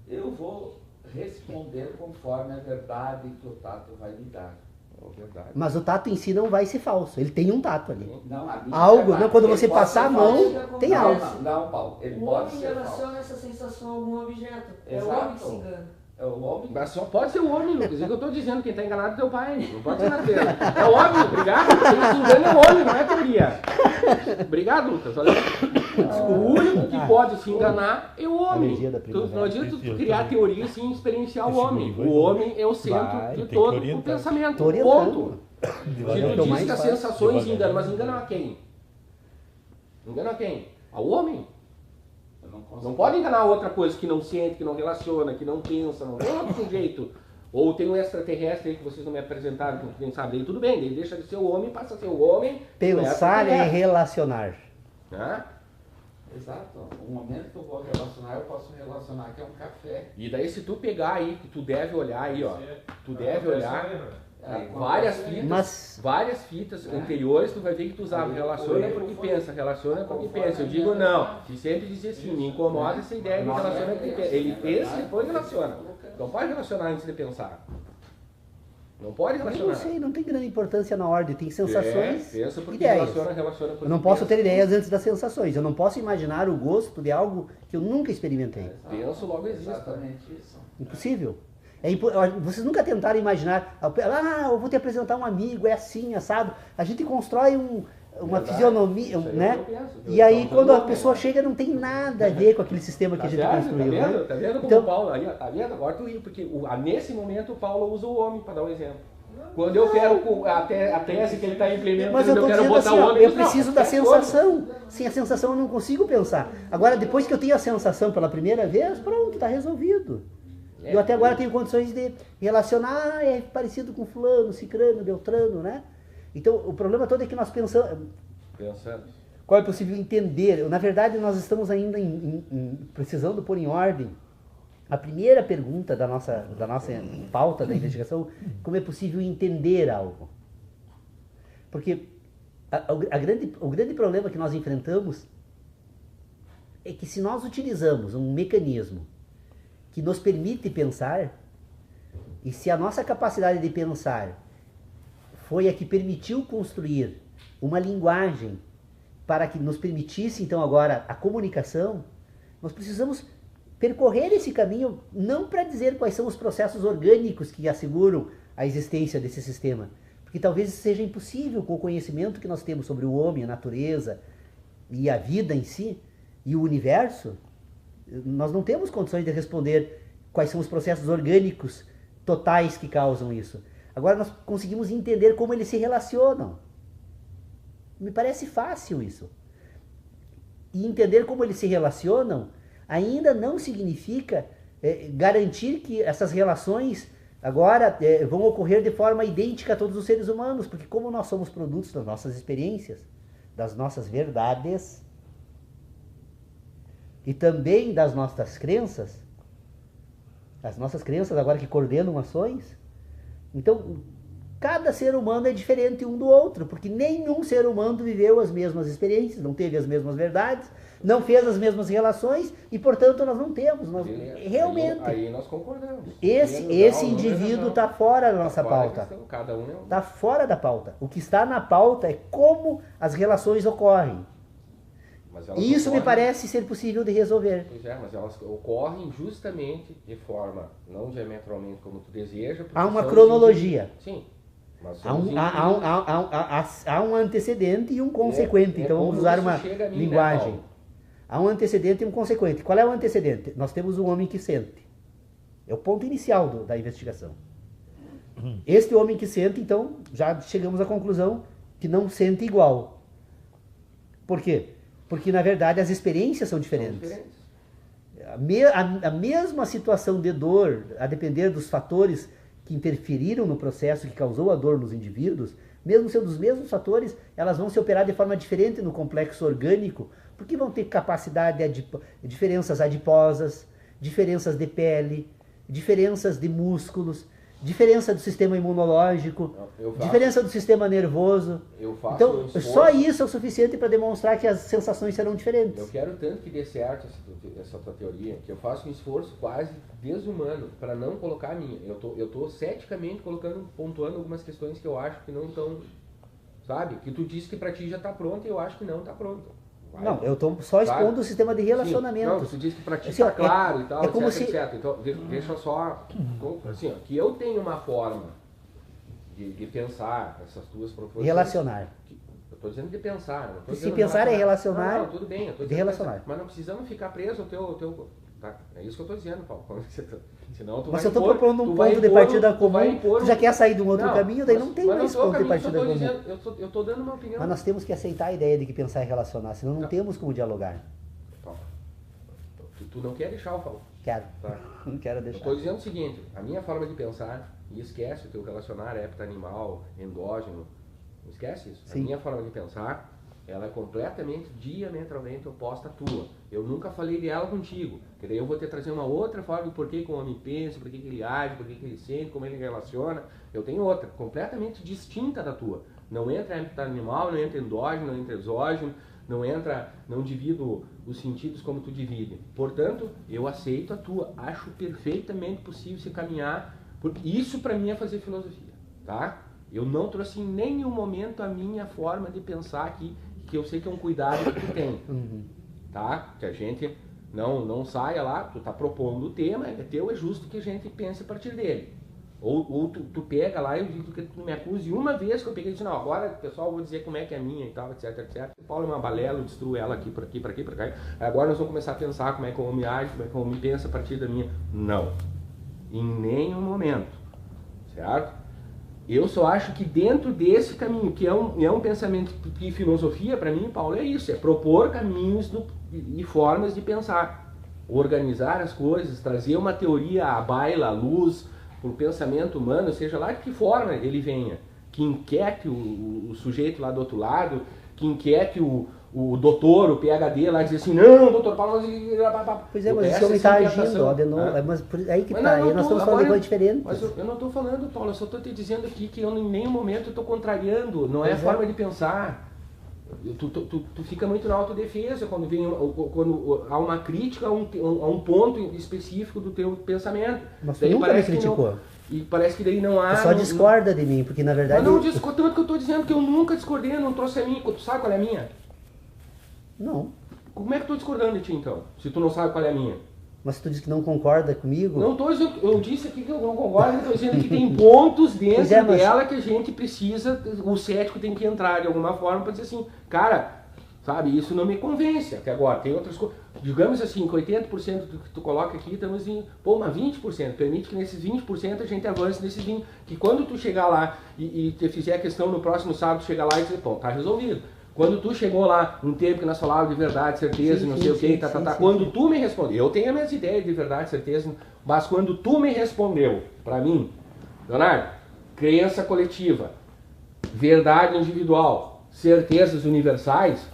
Eu vou responder conforme a verdade que o tato vai me dar. É verdade. Mas o tato em si não vai ser falso, ele tem um tato ali. Não, a minha Algo, verdade. não, quando Ele você pode passar a ser mão, falso. tem Não, algo. Não, Paulo, ele O pode homem ser relaciona falso. essa sensação a algum objeto. É o Exato. homem que se engana. É o homem. Mas só pode ser o homem, Lucas. É que eu tô dizendo, quem tá enganado é teu pai. Não pode ser nada dele. É o homem, obrigado. Quem se engana é o homem, não é teoria. Obrigado, Lucas. Olha aí. O único que pode se enganar é o homem. Alergia da primavera. Não adianta tu criar teoria sem experienciar o homem. O homem é o centro Vai, de tem que todo o orientar. pensamento. Tô orientando. Ponto. É Se o que tu eu diz mais que as faço. sensações enganam, mas enganam a quem? Enganam a quem? Ao homem. Eu não consigo. Não pode enganar outra coisa que não sente, que não relaciona, que não pensa, não tem outro sujeito. Ou tem um extraterrestre aí que vocês não me apresentaram, que quem sabe, daí tudo bem, ele deixa de ser o homem, passa a ser o homem. Pensar o e extraterrestre. relacionar. Né? Exato. O momento que eu vou relacionar, eu posso relacionar que é um café. E daí se tu pegar aí, que tu deve olhar aí, ó, tu deve olhar É, várias quando- fitas, Mas- várias fitas anteriores, tu vai ver que tu usava relaciona porque pensa, relaciona porque pensa. Eu digo não, e sempre dizia assim, me incomoda essa ideia de relaciona porque pensa. Ele pensa e depois relaciona. Não pode relacionar antes de pensar. Não pode Eu não relacionar. sei, não tem grande importância na ordem, tem sensações, Pensa porque ideias. relaciona porque Eu não posso ter pensa. ideias antes das sensações. Eu não posso imaginar o gosto de algo que eu nunca experimentei. Penso, logo existe. Exatamente isso. Impossível. Vocês nunca tentaram imaginar, eu vou te apresentar um amigo, é assim, assado. A gente constrói uma Verdade. fisionomia, Isso aí né? eu penso. E aí Então, quando a não, pessoa né? chega não tem nada a ver com aquele sistema que a gente construiu, Tá vendo? né? Tá vendo como Então- o Paulo, aí, ó, tá vendo? Agora tu ri, porque nesse momento o Paulo usa o homem, para dar um exemplo. Quando eu quero a tese que ele está implementando, Mas eu tô quero dizendo botar assim, o ó, homem. eu não, preciso da é sensação. Sem a sensação eu não consigo pensar. Agora, depois que eu tenho a sensação pela primeira vez, pronto, está resolvido. Eu até agora tenho condições de relacionar, é parecido com fulano, cicrano, beltrano, né? Então, o problema todo é que nós pensamos... Pensando. Qual é possível entender? Na verdade, nós estamos ainda precisando pôr em ordem a primeira pergunta da nossa pauta da investigação, como é possível entender algo? Porque o grande problema que nós enfrentamos é que se nós utilizamos um mecanismo que nos permite pensar, e se a nossa capacidade de pensar foi a que permitiu construir uma linguagem para que nos permitisse, então, agora a comunicação, nós precisamos percorrer esse caminho não para dizer quais são os processos orgânicos que asseguram a existência desse sistema, porque talvez seja impossível com o conhecimento que nós temos sobre o homem, a natureza e a vida em si e o universo. Nós não temos condições de responder quais são os processos orgânicos totais que causam isso. Agora nós conseguimos entender como eles se relacionam. Me parece fácil isso. E entender como eles se relacionam ainda não significa garantir que essas relações agora vão ocorrer de forma idêntica a todos os seres humanos, porque como nós somos produtos das nossas experiências, das nossas verdades e também das nossas crenças, as nossas crenças agora que coordenam ações, então cada ser humano é diferente um do outro, porque nenhum ser humano viveu as mesmas experiências, não teve as mesmas verdades, não fez as mesmas relações e, portanto, nós não temos. Realmente, Aí nós concordamos. esse indivíduo está fora da nossa pauta. Cada um é um. Está fora da pauta. O que está na pauta é como as relações ocorrem. Mas elas E isso me ocorrem- parece ser possível de resolver. Pois é, mas elas ocorrem justamente de forma não diametralmente como tu deseja. porque Há uma são cronologia. Sim. Mas Há são os indivíduos. há um antecedente e um consequente. Então como vamos usar isso uma chega a mim, né, linguagem. Paulo? Há um antecedente e um consequente. Qual é o antecedente? Nós temos um homem que sente. É o ponto inicial da investigação. Este homem que sente, então, já chegamos à conclusão que não sente igual. Por quê? Porque, na verdade, as experiências são São diferentes. diferentes. A mesma situação de dor, a depender dos fatores que interferiram no processo que causou a dor nos indivíduos, mesmo sendo os mesmos fatores, elas vão se operar de forma diferente no complexo orgânico, porque vão ter capacidade de diferenças adiposas, diferenças de pele, diferenças de músculos, diferença do sistema imunológico, Eu faço- diferença do sistema nervoso. Eu faço Então, um esforço. só isso é o suficiente para demonstrar que as sensações serão diferentes. Eu quero tanto que dê certo essa tua teoria, que eu faço um esforço quase desumano para não colocar a minha. Eu tô ceticamente pontuando algumas questões que eu acho que não estão, sabe? Que tu disse que para ti já está pronto e eu acho que não está pronto. Vai. Não, eu estou só expondo Sabe? o sistema de Sim. relacionamento. Não, tu disse que para ti Assim, ó, está claro e tal, é como etc, se- etc. Então, deixa só, assim, ó, que eu tenho uma forma de pensar essas duas proposições. Relacionar. Eu estou dizendo de pensar. Não tô Se dizendo pensar é relacionar, Não, tudo bem. Eu tô de dizendo relacionar. pensar, mas não precisamos ficar preso ao teu tá? É isso que eu estou dizendo, Paulo. Senão tu Mas vai se eu estou impor- propondo um tu vai ponto de impor partida tu vai comum, impor tu já quer sair de um outro caminho, daí mas- não tem mas mais tô o ponto de caminho que eu partida tô comum. dizendo, eu tô dando uma opinião. Mas nós temos que aceitar a ideia de que pensar é relacionar, senão não temos como dialogar. Paulo, tu não quer deixar eu falar. Quero. Tá? Não quero Eu deixar. estou dizendo o seguinte, a minha forma de pensar, e esquece o teu relacionar hepta-animal, endógeno, esquece isso. Sim. A minha forma de pensar, ela é completamente, diametralmente oposta à tua. Eu nunca falei dela contigo, que daí eu vou te trazer uma outra forma de por que o homem pensa, por que ele age, por que ele sente, como ele relaciona. Eu tenho outra, completamente distinta da tua. Não entra hepta-animal, não entra endógeno, não entra exógeno, não divido os sentidos como tu divide. Portanto, eu aceito a tua, acho perfeitamente possível se caminhar, porque isso para mim é fazer filosofia, tá? Eu não trouxe em nenhum momento a minha forma de pensar aqui, que eu sei que é um cuidado que tu tem, tá? Que a gente não saia lá, tu tá propondo o tema, é teu, é justo que a gente pense a partir dele. Ou tu pega lá e eu digo que tu me acuse uma vez que eu peguei e disse, não, agora pessoal, eu vou dizer como é que é minha e tal, etc, etc. O Paulo é uma balela, eu destruo ela aqui, por aqui, por aqui, por cá. Agora nós vamos começar a pensar como é que o homem age, como é que o homem pensa a partir da minha. Não. Em nenhum momento. Certo? Eu só acho que dentro desse caminho, que é um pensamento que filosofia, para mim, Paulo, é isso, é propor caminhos e formas de pensar. Organizar as coisas, trazer uma teoria à baila, à luz, para o pensamento humano, seja lá de que forma ele venha, que inquiete o sujeito lá do outro lado, que inquiete o doutor, o PhD lá, dizer assim, não, doutor Paulo... Pois é, mas esse homem está agindo, ó, de novo, mas aí que tá, aí nós estamos falando de coisa diferente. Mas eu não estou falando, Paulo, eu só estou te dizendo aqui que eu em nenhum momento estou contrariando, não é a Pois é. forma de pensar. Tu fica muito na autodefesa quando há uma crítica a um ponto específico do teu pensamento. Mas tu Daí nunca me parece que criticou. e parece que daí não há... Tu só discorda de mim, porque na verdade... Mas não discordo, tanto que eu estou dizendo que eu nunca discordei, eu não trouxe a minha. Tu sabe qual é a minha? Não. Como é que eu estou discordando de ti então, se tu não sabe qual é a minha? Mas tu diz que não concorda comigo... Não estou dizendo, eu disse aqui que eu não concordo, estou dizendo que tem pontos dentro Pois é, mas- dela que a gente precisa, o cético tem que entrar de alguma forma para dizer assim, cara, sabe, isso não me convence até agora, tem outras coisas, digamos assim, que 80% do que tu coloca aqui, estamos em, mas 20%, permite que nesses 20% a gente avance nesses 20%, que quando tu chegar lá e te fizer a questão no próximo sábado, chegar lá e dizer, tá resolvido. Quando tu chegou lá, um tempo que nós falávamos de verdade, certeza, Sim, não sim, sei o que, sim, tá, sim, sim, quando sim. tu me respondeu, eu tenho as minhas ideias de verdade, certeza, mas quando tu me respondeu, para mim, Leonardo, crença coletiva, verdade individual, certezas universais,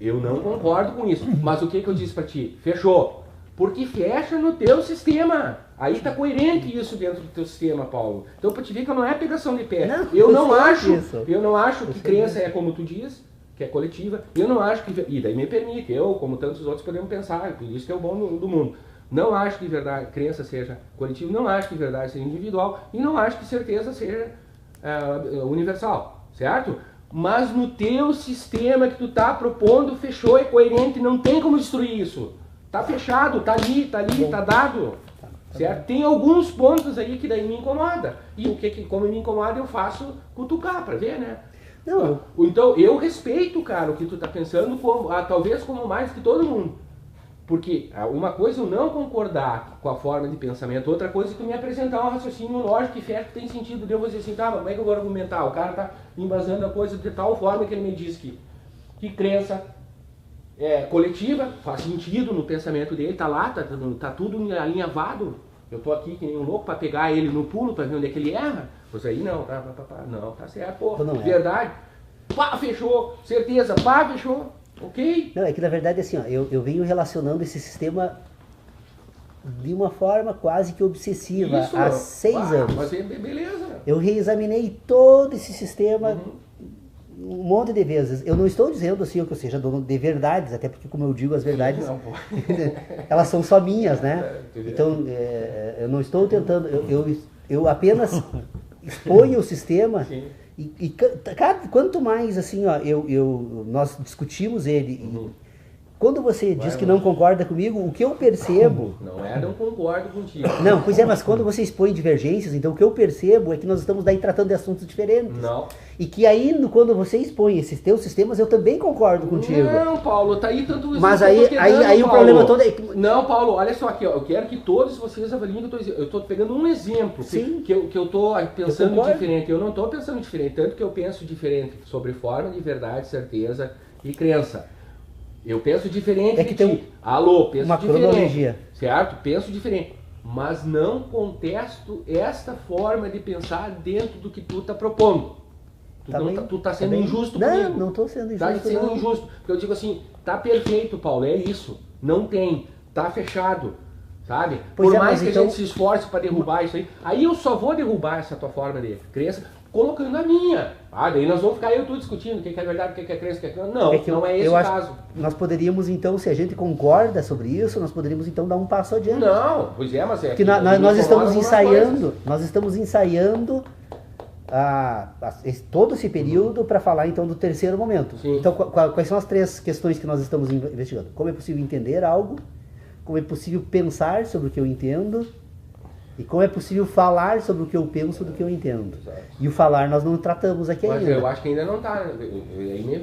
eu não concordo com isso. Mas o que eu disse para ti? Fechou. Porque fecha no teu sistema. Aí tá coerente isso dentro do teu sistema, Paulo. Então para te ver que não é pegação de pé. Não, eu não sei acho, disso. eu não acho que sei crença disso. é como tu diz, que é coletiva. Eu não acho que, e daí me permite, eu, como tantos outros, podemos pensar, por isso que é o bom do mundo. Não acho que verdade, crença seja coletiva, não acho que verdade seja individual e não acho que certeza seja universal, certo? mas no teu sistema que tu tá propondo, fechou, é coerente, não tem como destruir isso. Tá fechado, tá ali, tá dado. Certo? Tem alguns pontos aí que daí me incomoda. E como me incomoda, eu faço cutucar pra ver, né? Não. Então, eu respeito, cara, o que tu tá pensando, talvez como mais que todo mundo. Porque uma coisa é eu não concordar com a forma de pensamento, outra coisa é tu me apresentar um raciocínio lógico e fé que tem sentido. Eu vou dizer assim, tá, mas como é que eu vou argumentar? O cara tá embasando a coisa de tal forma que ele me diz que crença coletiva faz sentido no pensamento dele, tá lá, tá tudo alinhavado. Eu tô aqui que nem um louco pra pegar ele no pulo pra ver onde é que ele erra. Pois aí não, não, tá certo, pô, Não é. verdade. Pá, fechou, certeza, pá, fechou, ok. Não, é que na verdade assim, ó, eu venho relacionando esse sistema de uma forma quase que obsessiva Isso, há 6 anos. Mas beleza. Eu reexaminei todo esse sistema um monte de vezes. Eu não estou dizendo assim que eu seja dono de verdades, até porque, como eu digo, as verdades Não, pô. elas são só minhas, né? Então, eu não estou tentando, eu apenas exponho o sistema. Sim. E quanto mais assim, ó, nós discutimos ele. Quando você diz que não concorda comigo, o que eu percebo... Não concordo contigo. Não, pois é, mas quando você expõe divergências, então o que eu percebo é que nós estamos daí tratando de assuntos diferentes. Não. E que aí, quando você expõe esses teus sistemas, eu também concordo contigo. Não, Paulo, tá aí tanto... Mas aí o problema todo é... Não, Paulo, olha só aqui, ó, eu quero que todos vocês avaliem o que eu estou pegando um exemplo Sim. que eu estou pensando concordo. diferente. Eu não estou pensando diferente, tanto que eu penso diferente sobre forma de verdade, certeza e crença. Eu penso diferente É que tem penso uma diferente. cronologia. Certo? Penso diferente. Mas não contesto esta forma de pensar dentro do que tu está propondo. Tu tá sendo injusto comigo. Não estou sendo injusto. Tá sendo injusto. Porque eu digo assim, tá perfeito, Paulo, é isso. Não tem. Tá fechado. Sabe? Pois Por é, mais mas que então- a gente se esforce para derrubar isso aí eu só vou derrubar essa tua forma de crença colocando a minha. Daí nós vamos ficar eu e tu discutindo o que é verdade, o que é crença, o que é crença. Não, não é esse o caso. Nós poderíamos então, se a gente concorda sobre isso, nós poderíamos então dar um passo adiante. Não, pois é, mas é Porque que nós estamos algumas ensaiando, todo esse período para falar então do terceiro momento. Sim. Então, quais são as 3 questões que nós estamos investigando? Como é possível entender algo? Como é possível pensar sobre o que eu entendo? E como é possível falar sobre o que eu penso do que eu entendo? Exato. E o falar nós não tratamos aqui Mas ainda. eu acho que ainda não está.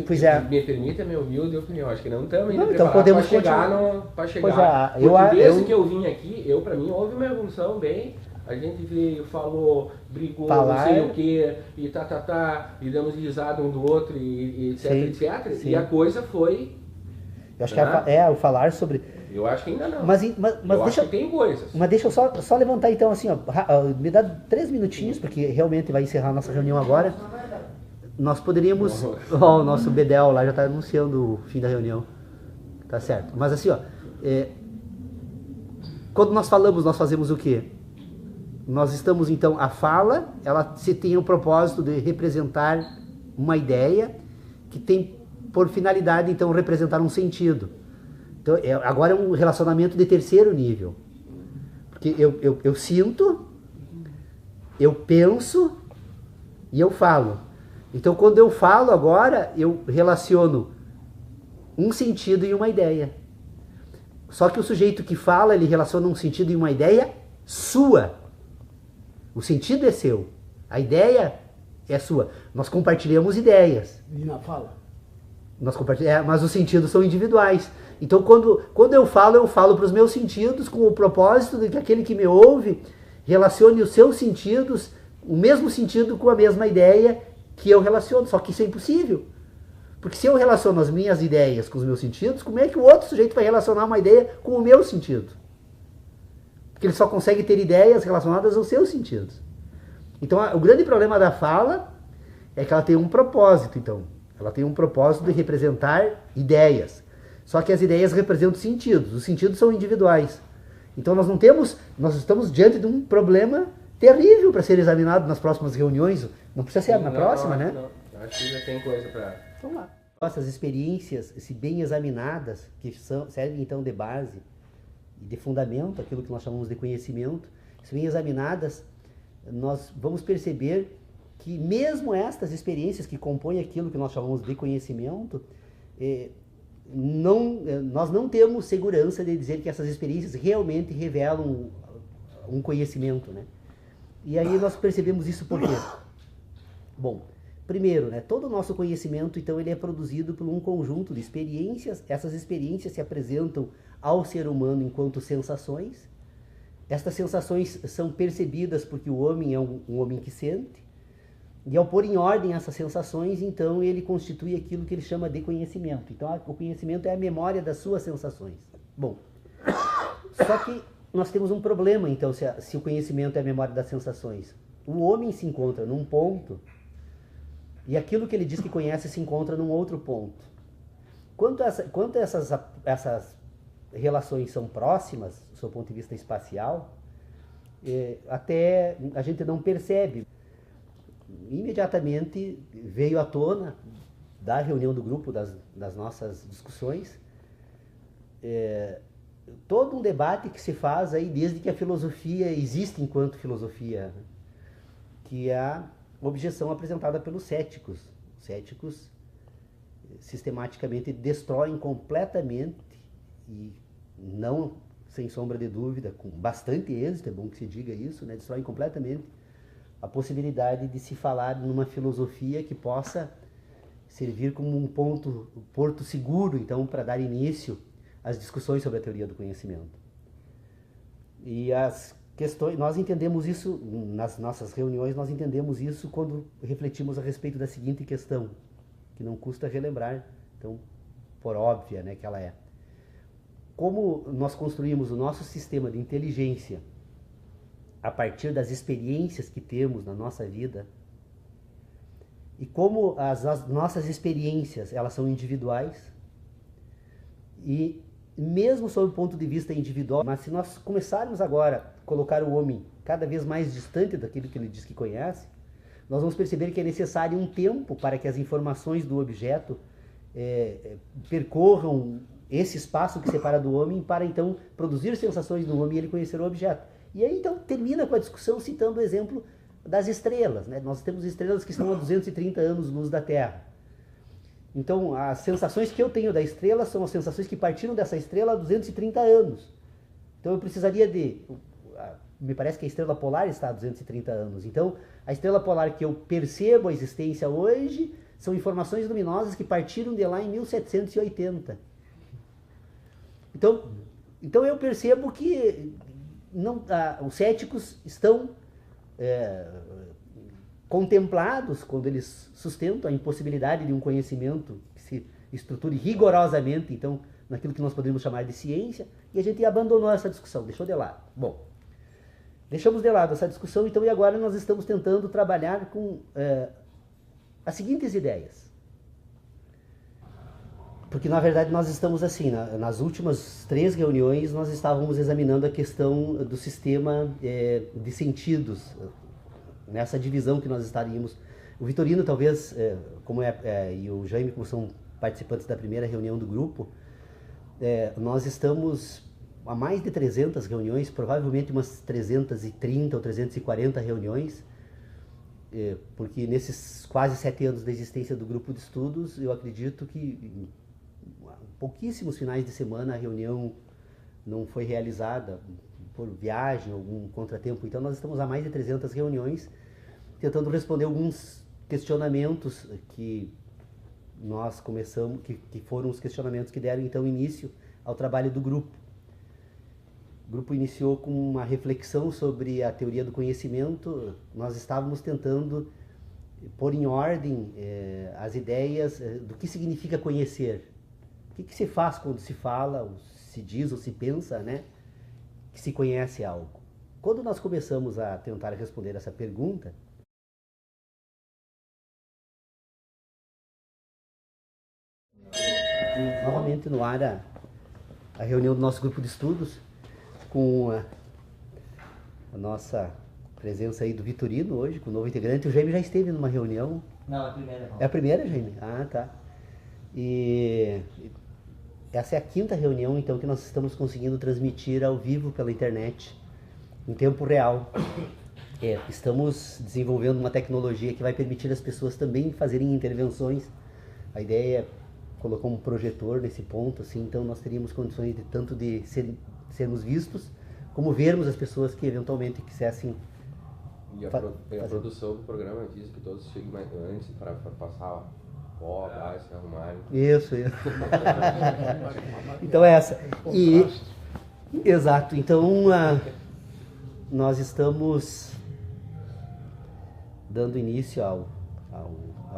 Pois é. Me permita a minha humilde opinião. Acho que não estamos ainda Não, então preparados podemos para Pois chegar. é, Porque desde que eu vim aqui, para mim houve uma evolução bem. A gente veio, falou, brigou, Falar. não sei o que, e e damos risada um do outro, e etc, Sim, etc. sim. E a coisa foi. Eu acho que o falar sobre... Eu acho que ainda não. Mas eu acho que tem coisas. Mas deixa eu só levantar então assim, ó, me dá 3 minutinhos, porque realmente vai encerrar a nossa reunião agora. Nós poderíamos... Ó, o nosso Bedel lá já está anunciando o fim da reunião. Tá certo. Mas assim, ó, quando nós falamos, nós fazemos o quê? Nós estamos então, a fala, ela se tem o propósito de representar uma ideia que tem por finalidade então representar um sentido. Então, agora é um relacionamento de terceiro nível. Porque eu sinto, eu penso e eu falo. Então, quando eu falo agora, eu relaciono um sentido e uma ideia. Só que o sujeito que fala, ele relaciona um sentido e uma ideia sua. O sentido é seu. A ideia é sua. Nós compartilhamos ideias. E na fala? Mas os sentidos são individuais. Então, quando eu falo para os meus sentidos com o propósito de que aquele que me ouve relacione os seus sentidos, o mesmo sentido com a mesma ideia que eu relaciono. Só que isso é impossível. Porque se eu relaciono as minhas ideias com os meus sentidos, como é que o outro sujeito vai relacionar uma ideia com o meu sentido? Porque ele só consegue ter ideias relacionadas aos seus sentidos. Então, o grande problema da fala é que ela tem um propósito, então. Ela tem um propósito de representar ideias. Só que as ideias representam sentidos. Os sentidos são individuais. Então nós estamos diante de um problema terrível para ser examinado nas próximas reuniões. Não precisa ser na próxima, né? Não. Acho que já tem coisa para... Vamos lá. Nossas experiências, se bem examinadas, que servem então de base e de fundamento, aquilo que nós chamamos de conhecimento, se bem examinadas, nós vamos perceber que mesmo estas experiências que compõem aquilo que nós chamamos de conhecimento, nós não temos segurança de dizer que essas experiências realmente revelam um conhecimento, né? E aí nós percebemos isso por quê? Bom, primeiro, né, todo o nosso conhecimento, então, ele é produzido por um conjunto de experiências. Essas experiências se apresentam ao ser humano enquanto sensações. Estas sensações são percebidas porque o homem é um homem que sente. E ao pôr em ordem essas sensações, então, ele constitui aquilo que ele chama de conhecimento. Então, o conhecimento é a memória das suas sensações. Bom, só que nós temos um problema, então, se o conhecimento é a memória das sensações. O homem se encontra num ponto e aquilo que ele diz que conhece se encontra num outro ponto. Quanto essas relações são próximas, do seu ponto de vista espacial, até a gente não percebe. Imediatamente veio à tona, da reunião do grupo, das nossas discussões, todo um debate que se faz aí desde que a filosofia existe enquanto filosofia, né? Que é a objeção apresentada pelos céticos. Os céticos sistematicamente destroem completamente, e não sem sombra de dúvida, com bastante êxito, é bom que se diga isso, né? Destroem completamente a possibilidade de se falar numa filosofia que possa servir como um porto seguro, então, para dar início às discussões sobre a teoria do conhecimento. E as questões, nós entendemos isso, nas nossas reuniões, nós entendemos isso quando refletimos a respeito da seguinte questão, que não custa relembrar, então, por óbvia, né, que ela é. Como nós construímos o nosso sistema de inteligência a partir das experiências que temos na nossa vida, e como as nossas experiências, elas são individuais, e mesmo sob o ponto de vista individual, mas se nós começarmos agora a colocar o homem cada vez mais distante daquilo que ele diz que conhece, nós vamos perceber que é necessário um tempo para que as informações do objeto percorram esse espaço que separa do homem para então produzir sensações no homem e ele conhecer o objeto. E aí então termina com a discussão citando o exemplo das estrelas, né? Nós temos estrelas que estão a 230 anos-luz da Terra. Então, as sensações que eu tenho da estrela são as sensações que partiram dessa estrela há 230 anos. Então, eu precisaria me parece que a estrela polar está há 230 anos. Então, a estrela polar que eu percebo a existência hoje são informações luminosas que partiram de lá em 1780. Então eu percebo que os céticos estão contemplados quando eles sustentam a impossibilidade de um conhecimento que se estruture rigorosamente, então, naquilo que nós poderíamos chamar de ciência, e a gente abandonou essa discussão, deixou de lado. Bom, deixamos de lado essa discussão, então, e agora nós estamos tentando trabalhar com as seguintes ideias. Porque, na verdade, nós estamos assim, nas últimas 3 reuniões, nós estávamos examinando a questão do sistema de sentidos, nessa divisão que nós estaríamos. O Vitorino, talvez, e o Jaime, como são participantes da primeira reunião do grupo, nós estamos há mais de 300 reuniões, provavelmente umas 330 ou 340 reuniões, porque nesses quase 7 anos da existência do grupo de estudos, eu acredito que pouquíssimos finais de semana a reunião não foi realizada por viagem, algum contratempo. Então nós estamos há mais de 300 reuniões tentando responder alguns questionamentos que nós começamos, que foram os questionamentos que deram então início ao trabalho do grupo. O grupo iniciou com uma reflexão sobre a teoria do conhecimento. Nós estávamos tentando pôr em ordem as ideias do que significa conhecer. O que se faz quando se fala, ou se diz, ou se pensa, né, que se conhece algo? Quando nós começamos a tentar responder essa pergunta, novamente no ar a reunião do nosso grupo de estudos, com a nossa presença aí do Vitorino hoje, com o novo integrante. O Jaime já esteve numa reunião. Não, é a primeira. É a primeira, Jaime? Ah, tá. E essa é a 5ª reunião, então, que nós estamos conseguindo transmitir ao vivo pela internet, em tempo real. Estamos desenvolvendo uma tecnologia que vai permitir as pessoas também fazerem intervenções. A ideia é colocar um projetor nesse ponto, assim, então nós teríamos condições de tanto de sermos vistos, como vermos as pessoas que eventualmente quisessem. E a produção do programa diz que todos cheguem mais antes para passar pó, gás, se arrumarem. Isso. Então essa. Exato. Então nós estamos dando início ao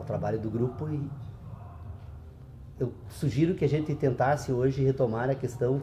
trabalho do grupo e eu sugiro que a gente tentasse hoje retomar a questão